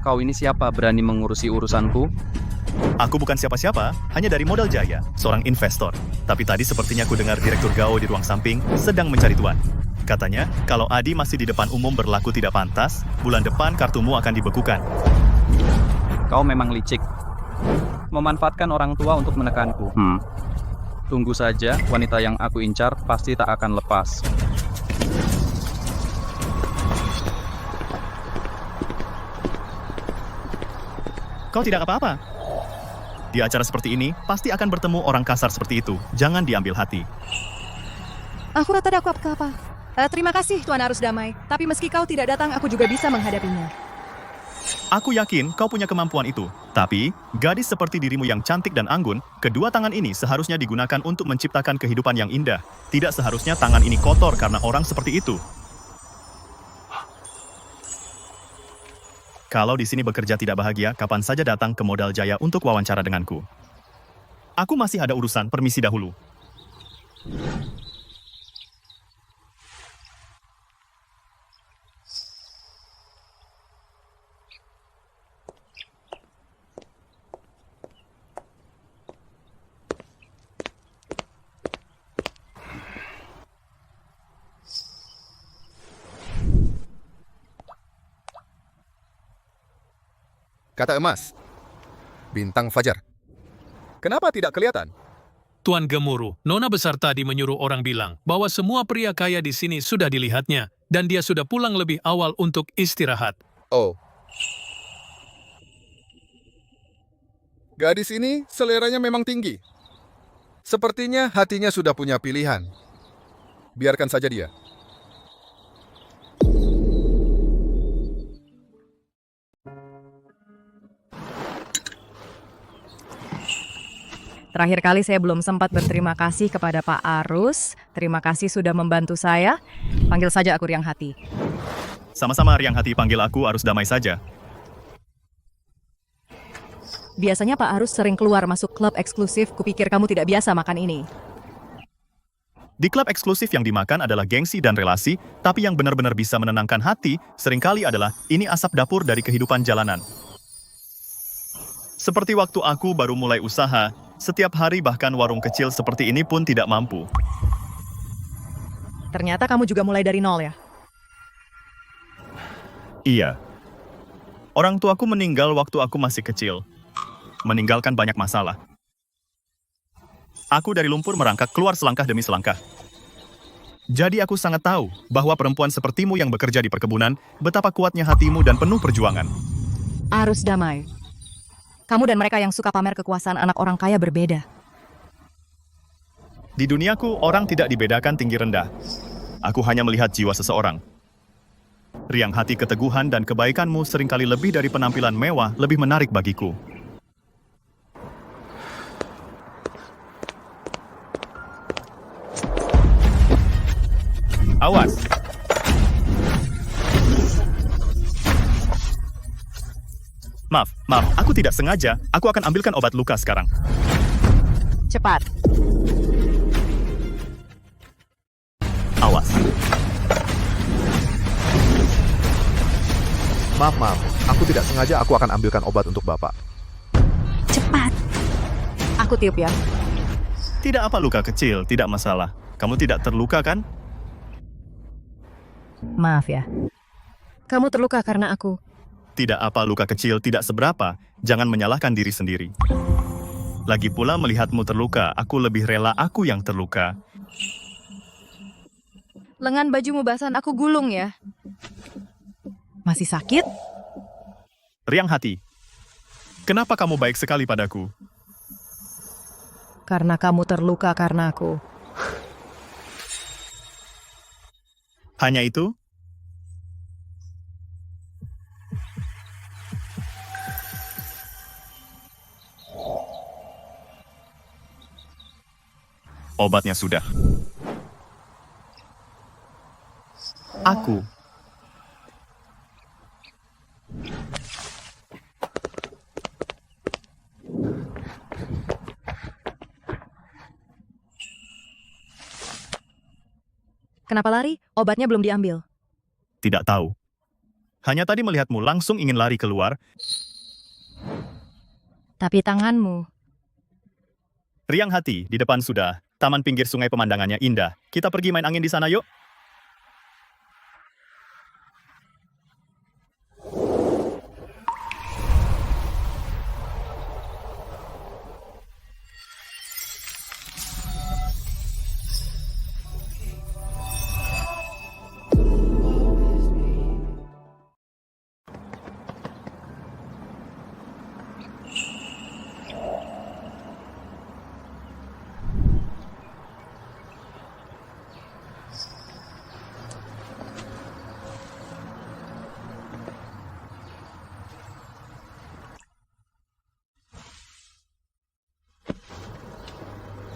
Kau ini siapa berani mengurusi urusanku? Aku bukan siapa-siapa, hanya dari Modal Jaya, seorang investor. Tapi tadi sepertinya aku dengar Direktur Gao di ruang samping sedang mencari tuan. Katanya, kalau Adi masih di depan umum berlaku tidak pantas, bulan depan kartumu akan dibekukan. Kau memang licik. Memanfaatkan orang tua untuk menekanku. Tunggu saja, wanita yang aku incar pasti tak akan lepas. Kau tidak apa-apa. Di acara seperti ini, pasti akan bertemu orang kasar seperti itu. Jangan diambil hati. Aku rata aku apa-apa. Terima kasih, Tuan Arus Damai. Tapi meski kau tidak datang, aku juga bisa menghadapinya. Aku yakin kau punya kemampuan itu. Tapi, gadis seperti dirimu yang cantik dan anggun, kedua tangan ini seharusnya digunakan untuk menciptakan kehidupan yang indah. Tidak seharusnya tangan ini kotor karena orang seperti itu. Kalau di sini bekerja tidak bahagia, kapan saja datang ke Modal Jaya untuk wawancara denganku. Aku masih ada urusan, permisi dahulu. Kata emas, bintang fajar. Kenapa tidak kelihatan? Tuan Gemuruh, Nona besar tadi menyuruh orang bilang bahwa semua pria kaya di sini sudah dilihatnya dan dia sudah pulang lebih awal untuk istirahat. Oh. Gadis ini seleranya memang tinggi. Sepertinya hatinya sudah punya pilihan. Biarkan saja dia. Terakhir kali saya belum sempat berterima kasih kepada Pak Arus. Terima kasih sudah membantu saya. Panggil saja aku Riang Hati. Sama-sama Riang Hati, panggil aku Arus Damai saja. Biasanya Pak Arus sering keluar masuk klub eksklusif. Kupikir kamu tidak biasa makan ini. Di klub eksklusif yang dimakan adalah gengsi dan relasi, tapi yang benar-benar bisa menenangkan hati seringkali adalah ini asap dapur dari kehidupan jalanan. Seperti waktu aku baru mulai usaha, setiap hari bahkan warung kecil seperti ini pun tidak mampu. Ternyata kamu juga mulai dari nol ya? Iya. Orang tuaku meninggal waktu aku masih kecil. Meninggalkan banyak masalah. Aku dari lumpur merangkak keluar selangkah demi selangkah. Jadi aku sangat tahu bahwa perempuan sepertimu yang bekerja di perkebunan, betapa kuatnya hatimu dan penuh perjuangan. Arus Damai. Kamu dan mereka yang suka pamer kekuasaan anak orang kaya berbeda. Di duniaku, orang tidak dibedakan tinggi rendah. Aku hanya melihat jiwa seseorang. Riang Hati, keteguhan dan kebaikanmu seringkali lebih dari penampilan mewah lebih menarik bagiku. Awas! Maaf, aku tidak sengaja. Aku akan ambilkan obat luka sekarang. Cepat. Awas. Maaf. Aku tidak sengaja, aku akan ambilkan obat untuk Bapak. Cepat. Aku tiup ya. Tidak apa, luka kecil, tidak masalah. Kamu tidak terluka kan? Maaf ya. Kamu terluka karena aku. Tidak apa, luka kecil tidak seberapa. Jangan menyalahkan diri sendiri. Lagi pula melihatmu terluka, aku lebih rela aku yang terluka. Lengan bajumu basahan, aku gulung ya. Masih sakit? Riang Hati, kenapa kamu baik sekali padaku? Karena kamu terluka karena aku. Hanya itu? Obatnya sudah. Aku. Kenapa lari? Obatnya belum diambil. Tidak tahu. Hanya tadi melihatmu langsung ingin lari keluar. Tapi tanganmu. Riang Hati, di depan sudah. Taman pinggir sungai pemandangannya indah. Kita pergi main angin di sana yuk.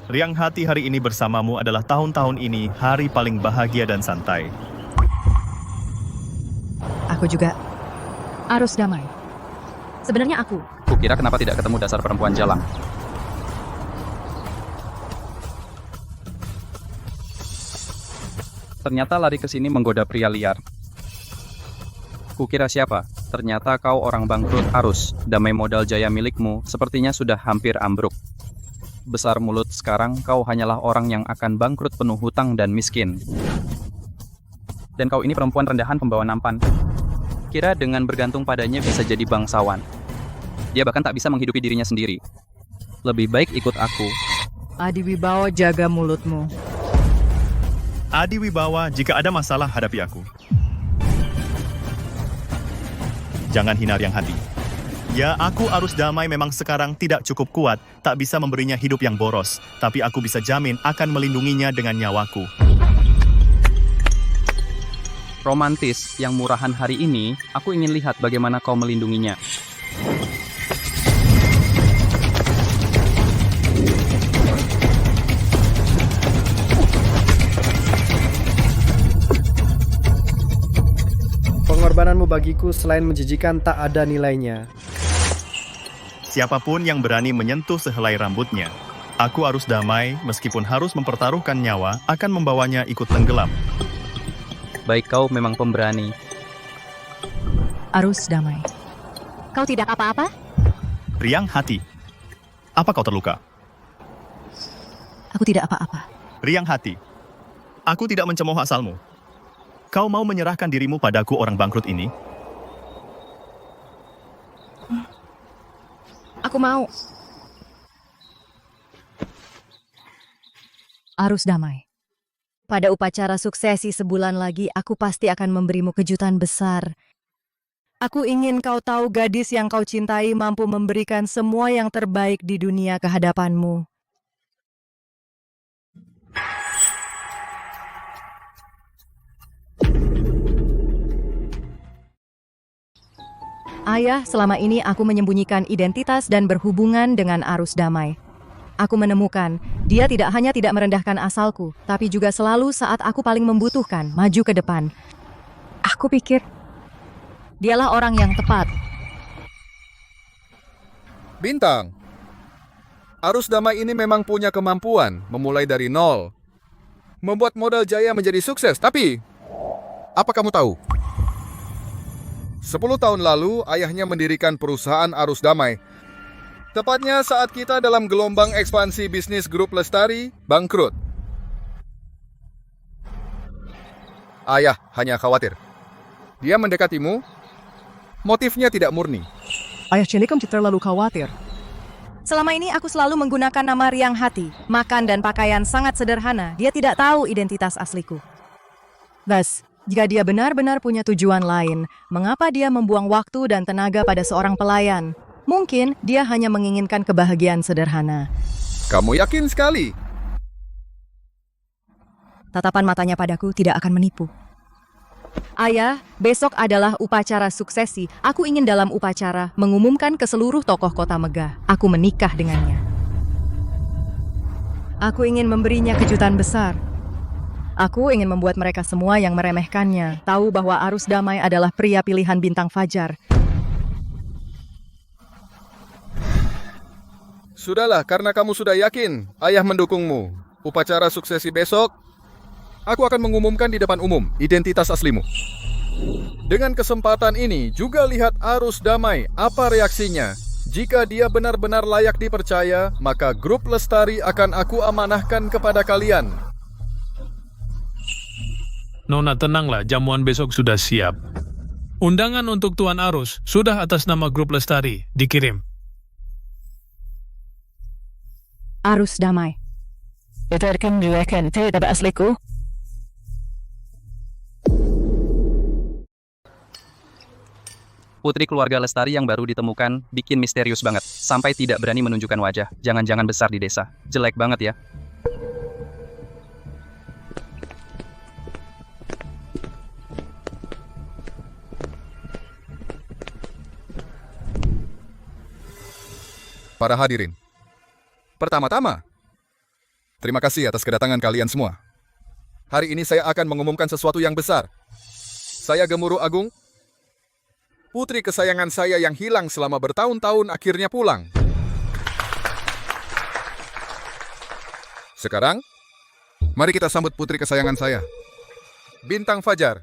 Riang Hati, hari ini bersamamu adalah tahun-tahun ini hari paling bahagia dan santai. Aku juga. Arus Damai. Sebenarnya aku. Kukira kenapa tidak ketemu dasar perempuan jalang. Ternyata lari ke sini menggoda pria liar. Kukira siapa? Ternyata kau orang bangkrut. Arus, Damai modal jaya milikmu sepertinya sudah hampir ambruk. Besar mulut, sekarang kau hanyalah orang yang akan bangkrut penuh hutang dan miskin. Dan kau ini perempuan rendahan pembawa nampan. Kira dengan bergantung padanya bisa jadi bangsawan. Dia bahkan tak bisa menghidupi dirinya sendiri. Lebih baik ikut aku. Adiwibawa, jaga mulutmu. Adiwibawa, jika ada masalah hadapi aku. Jangan hina Riang Hati. Ya, aku Arus Damai memang sekarang tidak cukup kuat, tak bisa memberinya hidup yang boros. Tapi aku bisa jamin akan melindunginya dengan nyawaku. Romantis yang murahan hari ini, aku ingin lihat bagaimana kau melindunginya. Pengorbananmu bagiku selain menjijikan tak ada nilainya. Siapapun yang berani menyentuh sehelai rambutnya, aku Arus Damai, meskipun harus mempertaruhkan nyawa, akan membawanya ikut tenggelam. Baik, kau memang pemberani. Arus Damai. Kau tidak apa-apa? Riang Hati, apa kau terluka? Aku tidak apa-apa. Riang Hati, aku tidak mencemooh asalmu. Kau mau menyerahkan dirimu padaku orang bangkrut ini? Aku mau. Arus Damai. Pada upacara suksesi sebulan lagi, aku pasti akan memberimu kejutan besar. Aku ingin kau tahu gadis yang kau cintai mampu memberikan semua yang terbaik di dunia ke hadapanmu. Ayah, selama ini aku menyembunyikan identitas dan berhubungan dengan Arus Damai. Aku menemukan, dia tidak hanya tidak merendahkan asalku, tapi juga selalu saat aku paling membutuhkan, maju ke depan. Aku pikir, dialah orang yang tepat. Bintang, Arus Damai ini memang punya kemampuan memulai dari nol, membuat modal Jaya menjadi sukses. Tapi, apa kamu tahu? 10 tahun lalu, ayahnya mendirikan perusahaan Arus Damai. Tepatnya saat kita dalam gelombang ekspansi bisnis grup Lestari bangkrut. Ayah hanya khawatir. Dia mendekatimu, motifnya tidak murni. Ayah Celikum terlalu khawatir. Selama ini aku selalu menggunakan nama Riang Hati. Makan dan pakaian sangat sederhana. Dia tidak tahu identitas asliku. Thus, jika dia benar-benar punya tujuan lain, mengapa dia membuang waktu dan tenaga pada seorang pelayan? Mungkin dia hanya menginginkan kebahagiaan sederhana. Kamu yakin sekali? Tatapan matanya padaku tidak akan menipu. Ayah, besok adalah upacara suksesi. Aku ingin dalam upacara mengumumkan ke seluruh tokoh kota megah. Aku menikah dengannya. Aku ingin memberinya kejutan besar. Aku ingin membuat mereka semua yang meremehkannya tahu bahwa Arus Damai adalah pria pilihan bintang fajar. Sudahlah, karena kamu sudah yakin, ayah mendukungmu. Upacara suksesi besok, aku akan mengumumkan di depan umum identitas aslimu. Dengan kesempatan ini, juga lihat Arus Damai apa reaksinya. Jika dia benar-benar layak dipercaya, maka grup Lestari akan aku amanahkan kepada kalian. Nona, tenanglah, jamuan besok sudah siap. Undangan untuk Tuan Arus sudah atas nama grup Lestari dikirim. Arus Damai. Itu akan menunjukkan tidak asliku. Putri keluarga Lestari yang baru ditemukan bikin misterius banget. Sampai tidak berani menunjukkan wajah. Jangan-jangan besar di desa. Jelek banget ya. Para hadirin, pertama-tama, terima kasih atas kedatangan kalian semua. Hari ini saya akan mengumumkan sesuatu yang besar. Saya Gemuruh Agung, putri kesayangan saya yang hilang selama bertahun-tahun akhirnya pulang. Sekarang, mari kita sambut putri kesayangan saya, Bintang Fajar.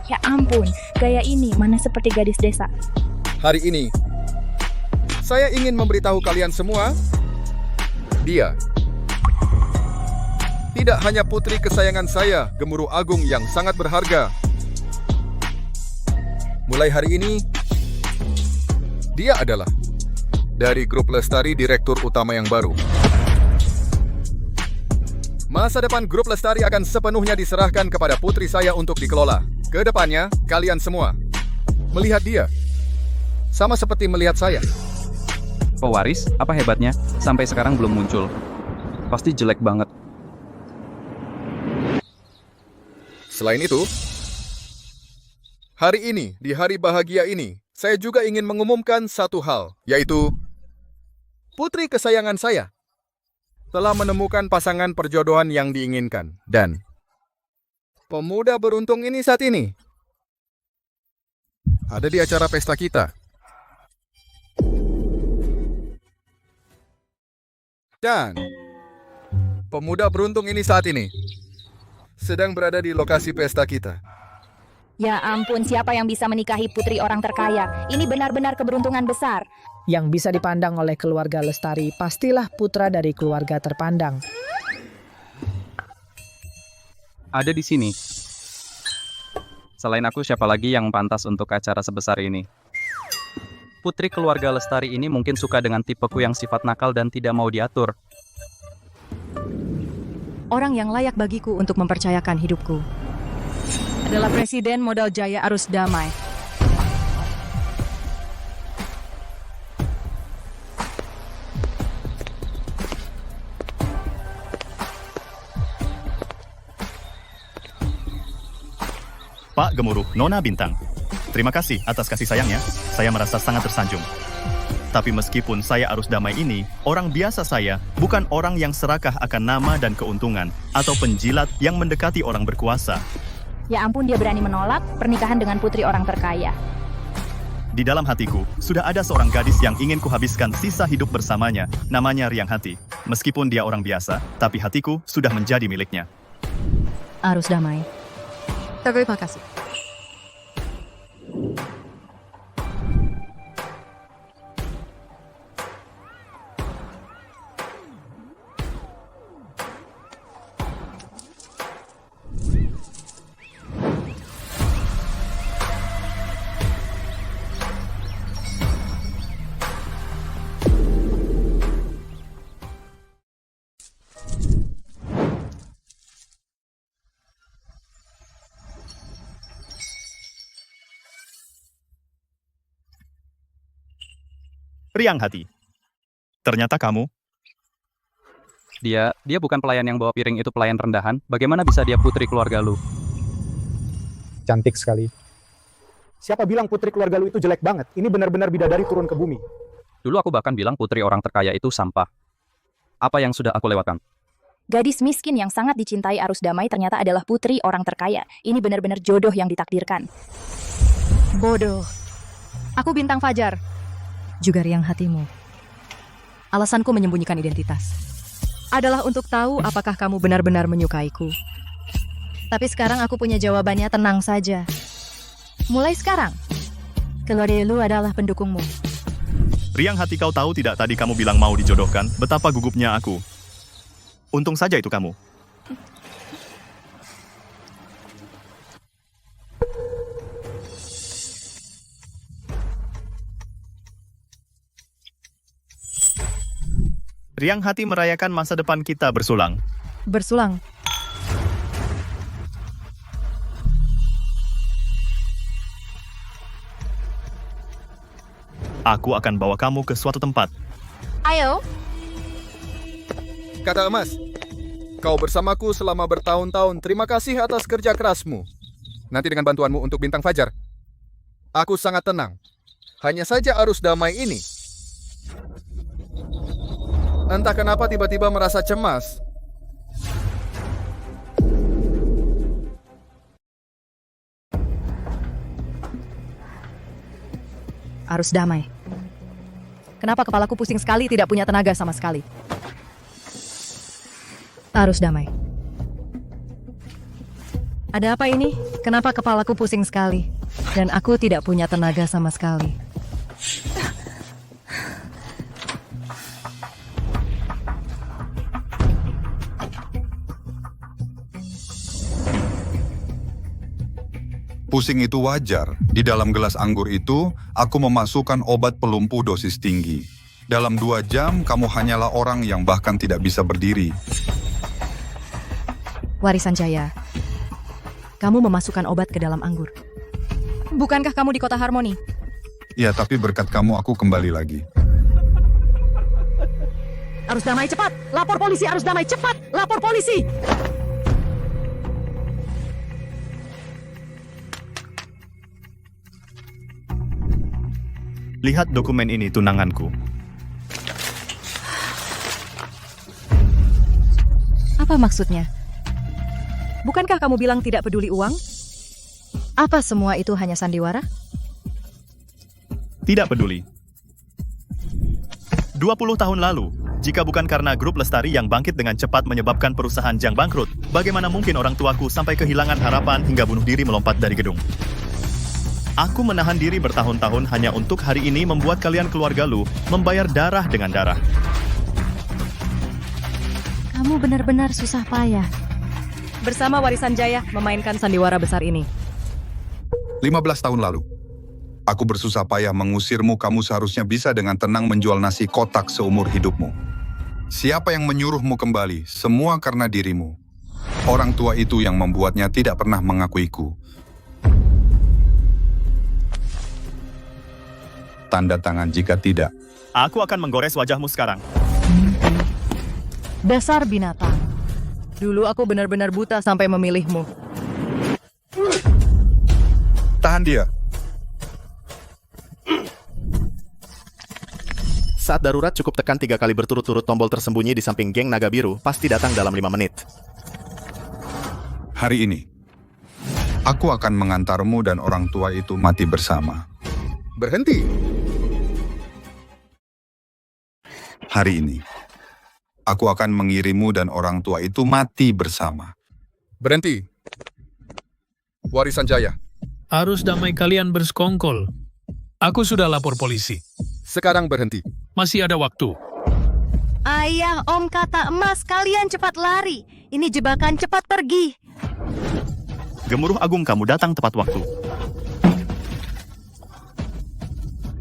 Ya ampun, gaya ini mana seperti gadis desa. Hari ini, saya ingin memberitahu kalian semua, dia Tidak hanya putri kesayangan saya, Gemuruh Agung yang sangat berharga. Mulai hari ini, dia adalah dari grup Lestari Direktur Utama yang baru. Masa depan grup Lestari akan sepenuhnya diserahkan kepada putri saya untuk dikelola. Kedepannya, kalian semua melihat dia sama seperti melihat saya. Pewaris, apa hebatnya? Sampai sekarang belum muncul. Pasti jelek banget. Selain itu, hari ini, di hari bahagia ini, saya juga ingin mengumumkan satu hal, yaitu putri kesayangan saya telah menemukan pasangan perjodohan yang diinginkan. Dan pemuda beruntung ini saat ini ada di acara pesta kita. Dan pemuda beruntung ini saat ini sedang berada di lokasi pesta kita. Ya ampun, siapa yang bisa menikahi putri orang terkaya? Ini benar-benar keberuntungan besar. Yang bisa dipandang oleh keluarga Lestari pastilah putra dari keluarga terpandang. Ada di sini. Selain aku, siapa lagi yang pantas untuk acara sebesar ini? Putri keluarga Lestari ini mungkin suka dengan tipeku yang sifat nakal dan tidak mau diatur. Orang yang layak bagiku untuk mempercayakan hidupku adalah Presiden Modal Jaya Arus Damai. Pak Gemuruh, Nona Bintang. Terima kasih atas kasih sayangnya. Saya merasa sangat tersanjung. Tapi meskipun saya Arus Damai ini, orang biasa saya bukan orang yang serakah akan nama dan keuntungan, atau penjilat yang mendekati orang berkuasa. Ya ampun, dia berani menolak pernikahan dengan putri orang terkaya. Di dalam hatiku, sudah ada seorang gadis yang ingin kuhabiskan sisa hidup bersamanya, namanya Riang Hati. Meskipun dia orang biasa, tapi hatiku sudah menjadi miliknya. Arus Damai. Terima kasih. Riang Hati. Ternyata kamu. Dia bukan pelayan yang bawa piring, itu pelayan rendahan. Bagaimana bisa dia putri keluarga lu? Cantik sekali. Siapa bilang putri keluarga lu itu jelek banget? Ini benar-benar bidadari turun ke bumi. Dulu aku bahkan bilang putri orang terkaya itu sampah. Apa yang sudah aku lewatkan? Gadis miskin yang sangat dicintai Arus Damai ternyata adalah putri orang terkaya. Ini benar-benar jodoh yang ditakdirkan. Bodoh. Aku Bintang Fajar. Juga Riang Hatimu. Alasanku menyembunyikan identitas adalah untuk tahu apakah kamu benar-benar menyukaiku. Tapi sekarang aku punya jawabannya, tenang saja. Mulai sekarang, keluarga lu adalah pendukungmu. Riang Hati, kau tahu tidak tadi kamu bilang mau dijodohkan? Betapa gugupnya aku. Untung saja itu kamu. Riang Hati merayakan masa depan kita bersulang. Bersulang. Aku akan bawa kamu ke suatu tempat. Ayo. Kata Emas, kau bersamaku selama bertahun-tahun. Terima kasih atas kerja kerasmu. Nanti dengan bantuanmu untuk Bintang Fajar, aku sangat tenang. Hanya saja Arus Damai ini, entah kenapa tiba-tiba merasa cemas. Arus Damai. Kenapa kepalaku pusing sekali, tidak punya tenaga sama sekali? Arus Damai. Ada apa ini? Kenapa kepalaku pusing sekali? Dan aku tidak punya tenaga sama sekali. Pusing itu wajar. Di dalam gelas anggur itu, aku memasukkan obat pelumpuh dosis tinggi. Dalam 2 jam, kamu hanyalah orang yang bahkan tidak bisa berdiri. Warisan Jaya, kamu memasukkan obat ke dalam anggur. Bukankah kamu di Kota Harmoni? Ya, tapi berkat kamu aku kembali lagi. Arus damai cepat! Lapor polisi, arus damai cepat! Lapor polisi! Lihat dokumen ini, tunanganku. Apa maksudnya? Bukankah kamu bilang tidak peduli uang? Apa semua itu hanya sandiwara? Tidak peduli. 20 tahun lalu, jika bukan karena grup Lestari yang bangkit dengan cepat menyebabkan perusahaan Jang bangkrut, bagaimana mungkin orang tuaku sampai kehilangan harapan hingga bunuh diri melompat dari gedung? Aku menahan diri bertahun-tahun hanya untuk hari ini membuat kalian keluarga lu membayar darah dengan darah. Kamu benar-benar susah payah. Bersama Warisan Jaya memainkan sandiwara besar ini. 15 tahun lalu, aku bersusah payah mengusirmu. Kamu seharusnya bisa dengan tenang menjual nasi kotak seumur hidupmu. Siapa yang menyuruhmu kembali? Semua karena dirimu. Orang tua itu yang membuatnya tidak pernah mengakuiku. Tanda tangan jika tidak. Aku akan menggores wajahmu sekarang. Dasar binatang. Dulu aku benar-benar buta sampai memilihmu. Tahan dia. Saat darurat cukup tekan 3 kali berturut-turut tombol tersembunyi di samping geng naga biru, pasti datang dalam 5 menit. Hari ini, aku akan mengantarmu dan orang tua itu mati bersama. Berhenti. Hari ini, aku akan mengirimmu dan orang tua itu mati bersama. Berhenti. Warisan Jaya. Arus damai kalian bersekongkol. Aku sudah lapor polisi. Sekarang berhenti. Masih ada waktu. Ayah, Om kata emas, kalian cepat lari. Ini jebakan, cepat pergi. Gemuruh Agung, kamu datang tepat waktu.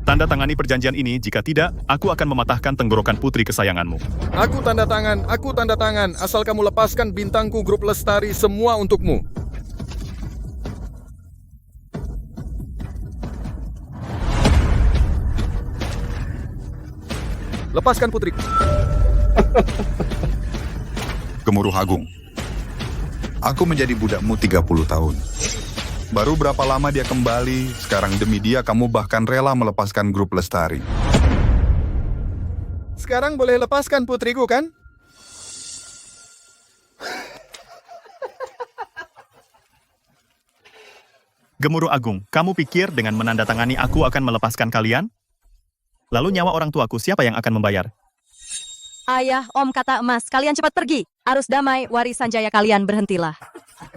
Tanda tangani perjanjian ini, jika tidak, aku akan mematahkan tenggorokan putri kesayanganmu. Aku tanda tangan. Asal kamu lepaskan bintangku grup Lestari, semua untukmu. Lepaskan putri. Gemuruh Agung. Aku menjadi budakmu 30 tahun. Baru berapa lama dia kembali, sekarang demi dia kamu bahkan rela melepaskan grup Lestari. Sekarang boleh lepaskan putriku, kan? Gemuruh Agung, kamu pikir dengan menandatangani aku akan melepaskan kalian? Lalu nyawa orang tuaku siapa yang akan membayar? Ayah, Om kata emas, kalian cepat pergi. Arus damai, Warisan Jaya kalian berhentilah.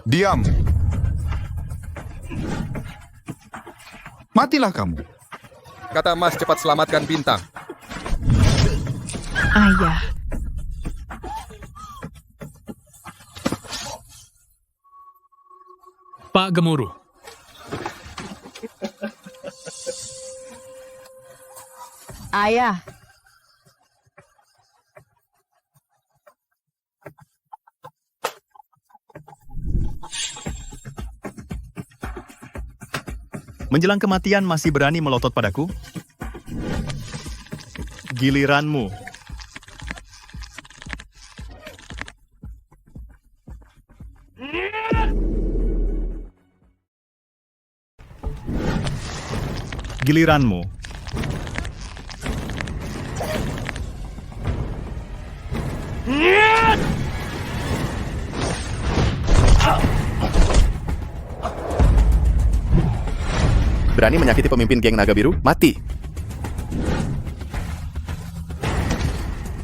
Diam. Matilah kamu. Kata emas, cepat selamatkan bintang. Ayah. Pak Gemuruh. Ayah. Menjelang kematian masih berani melotot padaku? Giliranmu. Giliranmu. Berani menyakiti pemimpin geng naga biru? Mati!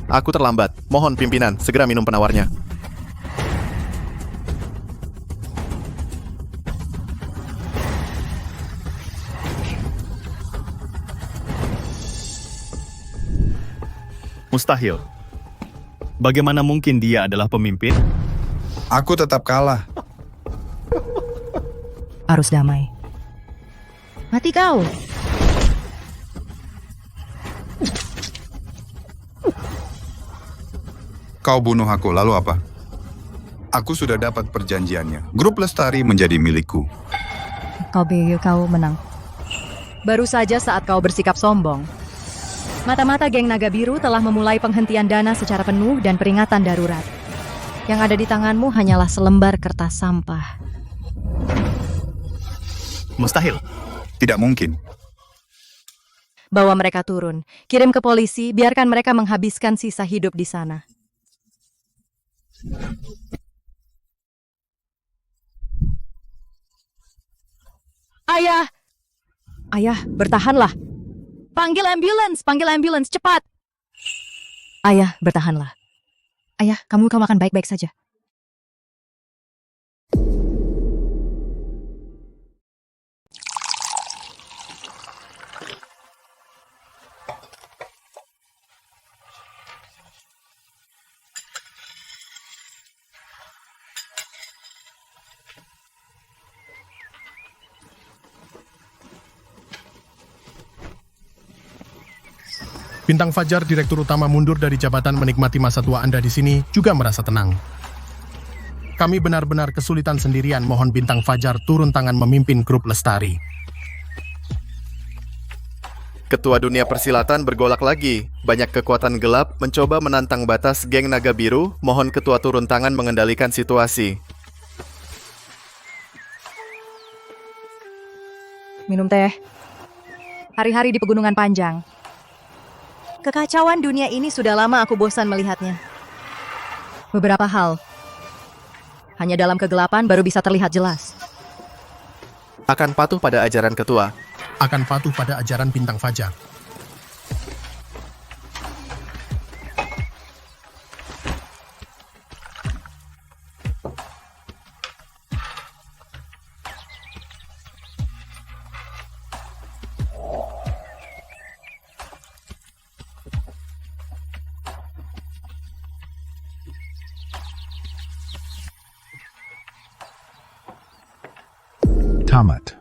Aku terlambat. Mohon pimpinan, segera minum penawarnya. Mustahil. Bagaimana mungkin dia adalah pemimpin? Aku tetap kalah. Arus damai. Mati kau. Kau bunuh aku, lalu apa? Aku sudah dapat perjanjiannya. Grup Lestari menjadi milikku. Kau menang. Baru saja saat kau bersikap sombong, mata-mata geng Naga Biru telah memulai penghentian dana secara penuh dan peringatan darurat. Yang ada di tanganmu hanyalah selembar kertas sampah. Mustahil. Tidak mungkin. Bawa mereka turun, kirim ke polisi, biarkan mereka menghabiskan sisa hidup di sana. Ayah! Ayah, bertahanlah. Panggil ambulans, cepat. Ayah, bertahanlah. Ayah, kamu akan baik-baik saja. Bintang Fajar, Direktur Utama mundur dari jabatan menikmati masa tua Anda di sini, juga merasa tenang. Kami benar-benar kesulitan sendirian, mohon Bintang Fajar turun tangan memimpin grup Lestari. Ketua dunia persilatan bergolak lagi. Banyak kekuatan gelap mencoba menantang batas geng Naga Biru, mohon ketua turun tangan mengendalikan situasi. Minum teh. Hari-hari di pegunungan panjang. Kekacauan dunia ini sudah lama aku bosan melihatnya. Beberapa hal. Hanya dalam kegelapan baru bisa terlihat jelas. Akan patuh pada ajaran ketua. Akan patuh pada ajaran Bintang Fajar. Tamat.